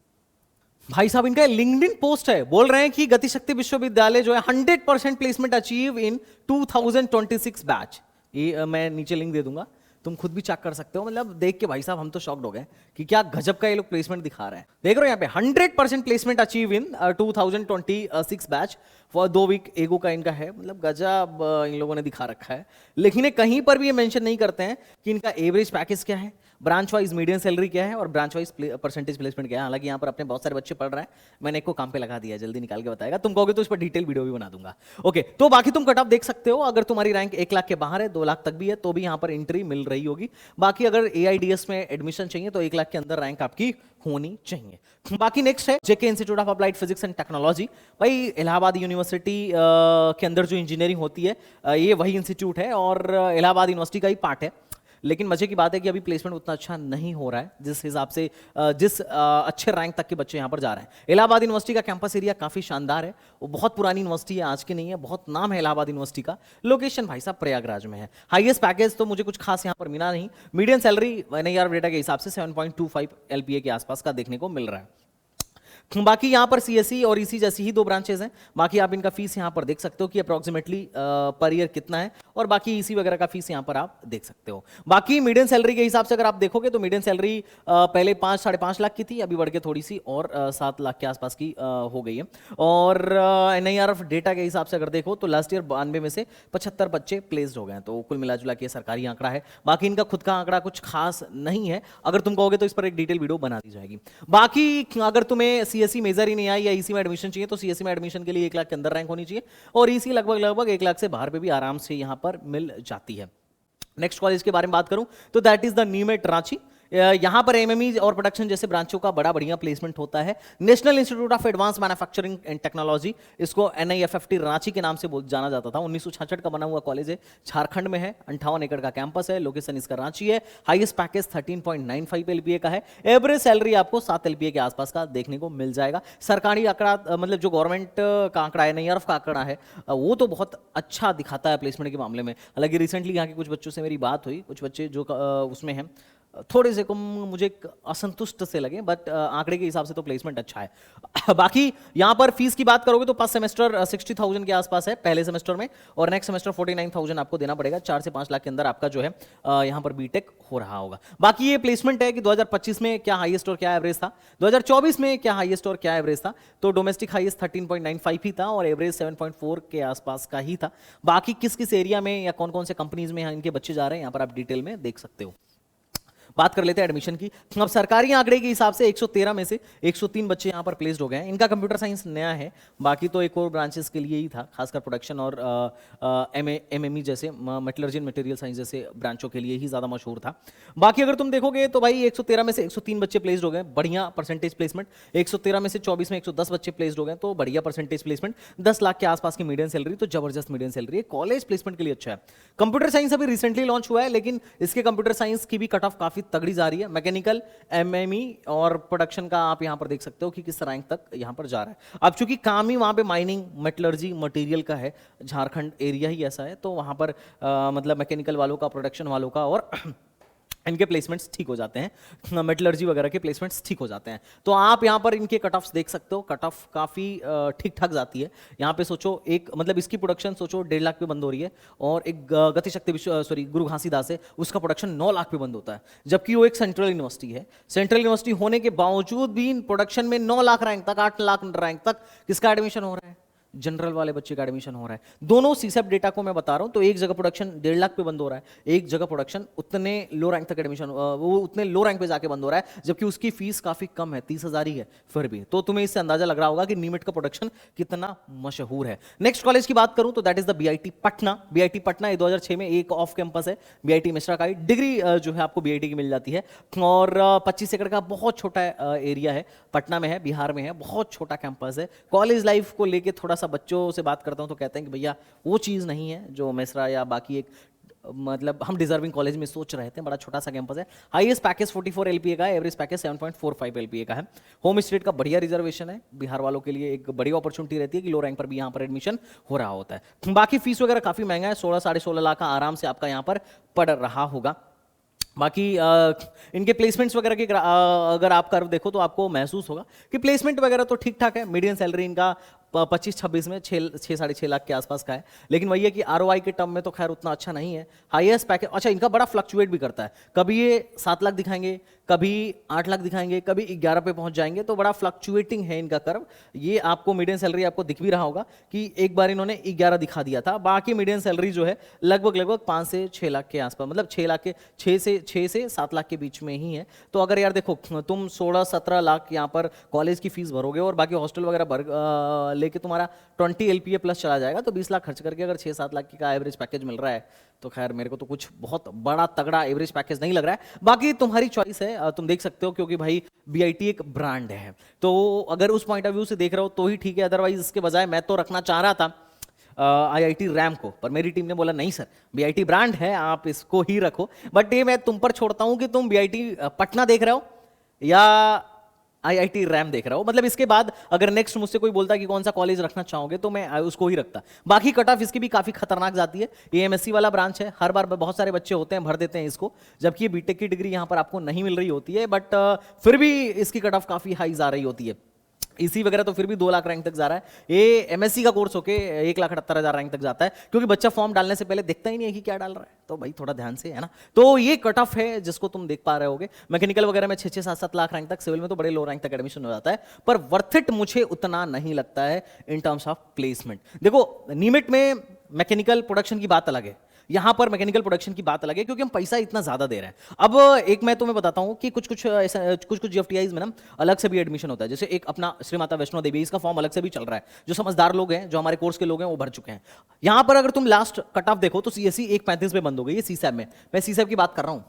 भाई साहब इनका लिंक्डइन पोस्ट है, बोल रहे हैं कि गतिशक्ति विश्वविद्यालय जो है 100% प्लेसमेंट अचीव इन 2026 बैच। ये मैं नीचे लिंक दे दूंगा, तुम खुद भी चेक कर सकते हो। मतलब देख के भाई साहब हम तो शॉक्ड हो गए कि क्या गजब का ये लोग प्लेसमेंट दिखा रहे हैं। देख रहे हो यहाँ पे 100% placement achieve in 2026 batch for 2 week ago का इनका है। मतलब गजब इन लोगों ने दिखा रखा है। लेकिन कहीं पर भी ये मेंशन नहीं करते हैं कि इनका एवरेज पैकेज क्या है, ब्रांच वाइज मीडियम सैलरी क्या है और ब्रांच वाइज परसेंटेज प्लेसमेंट क्या है। हालांकि यहाँ पर अपने बहुत सारे बच्चे पढ़ रहे हैं, मैंने एक को काम पे लगा दिया, जल्दी निकाल के बताएगा। तुम कहोगे तो इस पर डिटेल वीडियो भी बना दूंगा। ओके, तो बाकी तुम कट ऑफ देख सकते हो। अगर तुम्हारी रैंक 1 लाख के बाहर है, 2 लाख तक भी है, तो भी यहाँ पर एंट्री मिल रही होगी। बाकी अगर एआईडीएस में एडमिशन चाहिए तो 1 लाख के अंदर रैंक आपकी होनी चाहिए। बाकी नेक्स्ट है JK institute of applied physics and technology. भाई इलाहाबाद यूनिवर्सिटी के अंदर जो इंजीनियरिंग होती है ये वही इंस्टीट्यूट है और इलाहाबाद यूनिवर्सिटी का ही पार्ट है। लेकिन मजे की बात है कि अभी प्लेसमेंट उतना अच्छा नहीं हो रहा है जिस हिसाब से जिस अच्छे रैंक तक के बच्चे यहाँ पर जा रहे हैं। इलाहाबाद यूनिवर्सिटी का कैंपस एरिया काफ़ी शानदार है, वो बहुत पुरानी यूनिवर्सिटी है, आज की नहीं है, बहुत नाम है इलाहाबाद यूनिवर्सिटी का। लोकेशन भाई साहब प्रयागराज में है। हाईएस्ट पैकेज तो मुझे कुछ खास यहाँ पर मिला नहीं। मीडियम सैलरी NIR डेटा के हिसाब से 7.25 LPA के आसपास का देखने को मिल रहा है। बाकी यहाँ पर सीएसई और ईसी जैसी ही दो ब्रांचेस हैं। बाकी आप इनका फीस यहाँ पर देख सकते हो कि अप्रोक्सीमेटली पर ईयर कितना है, और बाकी ईसी वगैरह का फीस यहाँ पर आप देख सकते हो। बाकी मीडियम सैलरी के हिसाब से अगर आप देखोगे तो मीडियम सैलरी पहले 5-5.5 लाख की थी, अभी बढ़ के थोड़ी सी और 7 लाख के आसपास की हो गई है। और एनआईआरएफ डेटा के हिसाब से अगर देखो तो लास्ट ईयर 92 में से 75 बच्चे प्लेस्ड हो गए हैं। तो कुल मिला जुला के सरकारी आंकड़ा है, बाकी इनका खुद का आंकड़ा कुछ खास नहीं है। अगर तुम कहोगे तो इस पर एक डिटेल वीडियो बना दी जाएगी। बाकी अगर तुम्हें सीएससी मेजर ही नहीं आई या ईसी में एडमिशन चाहिए तो सीएससी में एडमिशन के लिए 1 लाख के अंदर रैंक होनी चाहिए, और ईसी लगभग 1 लाख से बाहर पे भी आराम से यहां पर मिल जाती है। नेक्स्ट कॉलेज के बारे में बात करूं तो दैट इज द न्यूमेट रांची। यहां पर एमएमई और प्रोडक्शन जैसे ब्रांचों का बड़ा बढ़िया प्लेसमेंट होता है। National institute of advance manufacturing and technology, इसको एनआईएफएफटी रांची के नाम से जाना जाता था। 1966 का बना हुआ कॉलेज है, झारखंड में है, 58 एकड़ का कैंपस है, लोकेशन इसका रांची है। हाईएस्ट पैकेज 13.95 एलपीए का है। एवरेज सैलरी आपको 7 एलपीए के आसपास का देखने को मिल जाएगा। सरकारी आंकड़ा मतलब जो गवर्नमेंट का आंकड़ा है, एनआईआरएफ का आंकड़ा है, वो तो बहुत अच्छा दिखाता है प्लेसमेंट के मामले में। हालांकि रिसेंटली यहाँ के कुछ बच्चों से मेरी बात हुई, कुछ बच्चे जो उसमें हैं थोड़े से कम मुझे असंतुष्ट से लगे, बट आंकड़े के हिसाब से तो प्लेसमेंट अच्छा है। बाकी यहां पर फीस की बात करोगे तो फर्स्ट सेमेस्टर 60,000 के आसपास है पहले सेमेस्टर में, और नेक्स्ट सेमेस्टर 49,000 आपको देना पड़ेगा। 4 से 5 लाख के अंदर आपका जो है यहां पर बीटेक हो रहा होगा। बाकी ये प्लेसमेंट है कि 2025 में क्या हाईएस्ट और क्या एवरेज था, 2024 में क्या हाईएस्ट और क्या एवरेज था। तो डोमेस्टिक हाईएस्ट 13.95 ही था और एवरेज 7.4 के आसपास का ही था। बाकी किस किस एरिया में या कौन कौन से कंपनीज में इनके बच्चे जा रहे हैं यहाँ पर आप डिटेल में देख सकते हो। बात कर लेते हैं एडमिशन की। अब सरकारी आंकड़े के हिसाब से 113 में से 103 बच्चे यहां पर प्लेस्ड हो गए हैं। इनका कंप्यूटर साइंस नया है, बाकी तो एक और ब्रांचेस के लिए ही था, खासकर प्रोडक्शन और एमएमई जैसे मेटलर्जी एंड मटेरियल साइंस जैसे ब्रांचों के लिए ही ज्यादा मशहूर था। बाकी अगर तुम देखोगे तो भाई 113 में से 103 बच्चे प्लेस्ड हो गए, बढ़िया परसेंटेज प्लेसमेंट। 113 में से 24 में 110 बच्चे प्लेस्ड हो गए, तो बढ़िया परसेंटेज प्लेसमेंट। 10 लाख के आसपास की मीडियम सैलरी, तो जबरदस्त मीडियम सैलरी है। कॉलेज प्लेसमेंट के लिए अच्छा है। कंप्यूटर साइंस अभी रिसेंटली लॉन्च हुआ है, लेकिन इसके कंप्यूटर साइंस की भी कट ऑफ काफी तगड़ी जा रही है। मैकेनिकल, एमएमई और प्रोडक्शन का आप यहां पर देख सकते हो कि किस रैंक तक यहां पर जा रहा है। अब चूंकि काम ही वहां पे माइनिंग, मेटलर्जी, मटेरियल का है, झारखंड एरिया ही ऐसा है, तो वहां पर मतलब मैकेनिकल वालों का, प्रोडक्शन वालों का और इनके प्लेसमेंट्स ठीक हो जाते हैं, मेटलर्जी वगैरह के प्लेसमेंट्स ठीक हो जाते हैं। तो आप यहाँ पर इनके कट ऑफ्स देख सकते हो, कट ऑफ काफ़ी ठीक ठाक जाती है। यहाँ पे सोचो एक मतलब इसकी प्रोडक्शन सोचो 1.5 लाख पे बंद हो रही है, और एक गति शक्ति सॉरी गुरु घासीदास है, उसका प्रोडक्शन 9 लाख पे बंद होता है, जबकि वो एक सेंट्रल यूनिवर्सिटी है। सेंट्रल यूनिवर्सिटी होने के बावजूद भी इन प्रोडक्शन में 9 लाख रैंक तक, 8 लाख रैंक तक किसका एडमिशन हो रहा है, जनरल वाले बच्चे का एडमिशन हो रहा है। दोनों सीसेप डेटा को मैं बता रहा हूं, तो एक जगह प्रोडक्शन 1.5 लाख पे बंद हो रहा है, एक जगह प्रोडक्शन उतने लो रैंक तक एडमिशन वो उतने लो रैंक पे जाके बंद हो रहा है, जबकि उसकी फीस काफी कम है, 30,000 ही है फिर भी। तो तुम्हें इससे अंदाजा लग रहा होगा कि नीमेट का प्रोडक्शन कितना मशहूर है। नेक्स्ट कॉलेज की बात करूं तो that is the BIT Patna. BIT Patna 2006 में एक ऑफ कैंपस है, बीआईटी मिश्रा का डिग्री जो है आपको बीआईटी की मिल जाती है, और 25 एकड़ का बहुत छोटा एरिया है, पटना में है, बिहार में है, बहुत छोटा कैंपस है। कॉलेज लाइफ को लेके थोड़ा सा बच्चों से बात करता हूं तो कहते हैं कि भैया वो चीज नहीं है जो मिश्रा या बाकी एक मतलब हम डिजर्विंग कॉलेज में सोच रहे थे। बड़ा छोटा सा कैंपस है। हाईएस्ट पैकेज 44 एलपीए का है, एवरेज पैकेज 7.45 एलपीए का है। होम स्टेट का बढ़िया रिजर्वेशन है, बिहार वालों के लिए एक बड़ी अपॉर्चुनिटी रहती है कि लो रैंक पर भी यहाँ पर एडमिशन हो रहा होता है। बाकी फीस वगैरह काफी महंगा है, 16-16.5 लाख का आराम से आपका यहाँ पर पड़ रहा होगा। बाकी इनके प्लेसमेंट्स वगैरह की अगर आप कर्व देखो तो आपको महसूस होगा कि प्लेसमेंट वगैरह तो ठीक ठाक है। मीडियम सैलरी इनका 25-26 में 6-6.5 लाख के आसपास का है, लेकिन वही है कि आरओआई के टर्म में तो खैर उतना अच्छा नहीं है। हाईएस्ट पैकेज अच्छा इनका बड़ा फ्लक्चुएट भी करता है, कभी ये 7 लाख दिखाएंगे, कभी 8 लाख दिखाएंगे, कभी 11 पे पहुंच जाएंगे, तो बड़ा फ्लक्चुएटिंग है इनका कर्व। ये आपको मीडियम सैलरी आपको दिख भी रहा होगा कि एक बार इन्होंने 11 दिखा दिया था, बाकी मीडियम सैलरी जो है लगभग 5 से 6 लाख के आसपास, मतलब 6 से 7 लाख के बीच में ही है। तो अगर यार देखो तुम 16-17 लाख यहाँ पर कॉलेज की फीस भरोगे और बाकी हॉस्टल वगैरह भर लेके तुम्हारा 20 एलपीए प्लस चला जाएगा, तो 20 लाख खर्च करके अगर 6-7 लाख का एवरेज पैकेज मिल रहा है, तो खैर मेरे को तो कुछ बहुत बड़ा तगड़ा एवरेज पैकेज नहीं लग रहा है। बाकी तुम्हारी चॉइस है, तुम देख सकते हो, क्योंकि भाई बीआईटी एक ब्रांड है, तो अगर उस पॉइंट ऑफ व्यू से देख रहे हो तो ही ठीक है। अदरवाइज इसके बजाय मैं तो रखना चाह रहा था आईआईटी रैम को, पर मेरी टीम ने बोला नहीं सर, बीआईटी ब्रांड है, आप इसको ही रखो। बट ये मैं तुम पर छोड़ता हूं कि तुम बीआईटी पटना देख रहे हो या आईआईटी रैम देख रहा हो। मतलब इसके बाद अगर नेक्स्ट मुझसे कोई बोलता है कि कौन सा कॉलेज रखना चाहोगे, तो मैं उसको ही रखता। बाकी कट ऑफ इसकी भी काफी खतरनाक जाती है। ये एमएससी वाला ब्रांच है, हर बार बहुत सारे बच्चे होते हैं भर देते हैं इसको, जबकि ये बीटेक की डिग्री यहां पर आपको नहीं मिल रही होती है, बट फिर भी इसकी कट ऑफ काफी हाई जा रही होती है। इसी वगैरह तो फिर भी 2 लाख रैंक तक जा रहा है। ये एमएससी का कोर्स होके 1,78,000 रैंक तक जाता है, क्योंकि बच्चा फॉर्म डालने से पहले देखता ही नहीं है कि क्या डाल रहा है। तो भाई थोड़ा ध्यान से, है ना। तो ये कट ऑफ है जिसको तुम देख पा रहे होगे। मैकेनिकल वगैरह में 6-6, 7-7 लाख रैंक तक, सिविल में तो बड़े लो रैंक तक एडमिशन हो जाता है। पर वर्थ इट मुझे उतना नहीं लगता है इन टर्म्स ऑफ प्लेसमेंट। देखो नीमिट में मैकेनिकल प्रोडक्शन की बात अलग है, यहां पर मैकेनिकल प्रोडक्शन की बात अलग है, क्योंकि हम पैसा इतना ज्यादा दे रहे हैं। अब एक मैं तुम्हें बताता हूं कि कुछ कुछ ऐसा कुछ जीएफटीआईज में ना अलग से भी एडमिशन होता है। जैसे एक अपना श्री माता वैष्णो देवी, इसका फॉर्म अलग से भी चल रहा है। जो समझदार लोग हैं, जो हमारे कोर्स के लोग हैं, वो भर चुके हैं। यहां पर अगर तुम लास्ट कट ऑफ देखो तो सीएससी 1,35 पे बंद हो गई है। सीसैब में, मैं सीसैब की बात कर रहा हूं।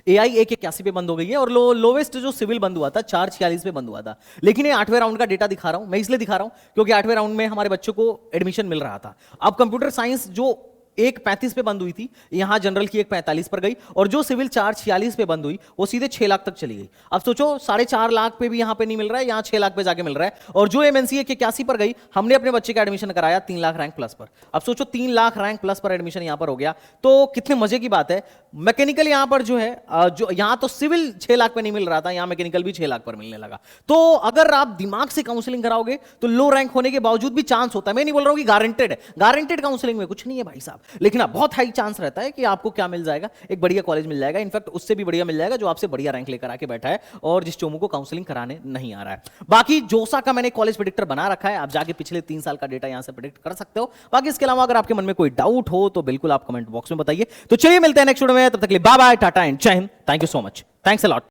एआई 1,81 पे बंद हो गई है, और लोवेस्ट जो सिविल बंद हुआ था 4,46 पे बंद हुआ था। लेकिन ये 8वें राउंड का डेटा दिखा रहा हूं मैं, इसलिए दिखा रहा हूं क्योंकि 8वें राउंड में हमारे बच्चों को एडमिशन मिल रहा था। अब कंप्यूटर साइंस जो 1,35 पे बंद हुई थी, यहां जनरल की 1,45 पर गई, और जो सिविल 4,46 पे बंद हुई वो सीधे 6 लाख तक चली गई। अब सोचो 4.5 लाख पे भी यहां पे नहीं मिल रहा है, यहां 6 लाख पे जाके मिल रहा है। और जो एमएनसीए के 81 पर गई, हमने अपने बच्चे का एडमिशन कराया 3 लाख रैंक प्लस पर। अब सोचो 3 लाख रैंक प्लस पर एडमिशन यहां पर हो गया, तो कितने मजे की बात है। मैकेनिकल यहां पर जो है, जो यहां तो सिविल 6 लाख पे नहीं मिल रहा था, यहां मैकेनिकल भी 6 लाख पर मिलने लगा। तो अगर आप दिमाग से काउंसलिंग कराओगे तो लो रैंक होने के बावजूद भी चांस होता है। मैं नहीं बोल रहा हूं कि गारंटेड है, गारंटेड काउंसलिंग में कुछ नहीं है भाई साहब, लेकिन आप बहुत चांस रहता है कि आपको क्या मिल जाएगा, एक बढ़िया कॉलेज मिल जाएगा। इनफैक्ट उससे भी बढ़िया मिल जाएगा जो आपसे बढ़िया रैंक लेकर आके बैठा है और जिस चोमू को काउंसलिंग कराने नहीं आ रहा है। बाकी जोसा का मैंने कॉलेज प्रेडिक्टर बना रखा है, आप जाके पिछले 3 साल का डेटा यहां से प्रेडिक्ट कर सकते हो। बाकी इसके अलावा अगर आपके मन में कोई डाउट हो तो बिल्कुल आप कमेंट बॉक्स में बताइए। तो चलिए मिलते हैं नेक्स्ट वीडियो में, तब तक के लिए बाय बाय, टाटा एंड जय Hind. Thank you so much, thanks a lot.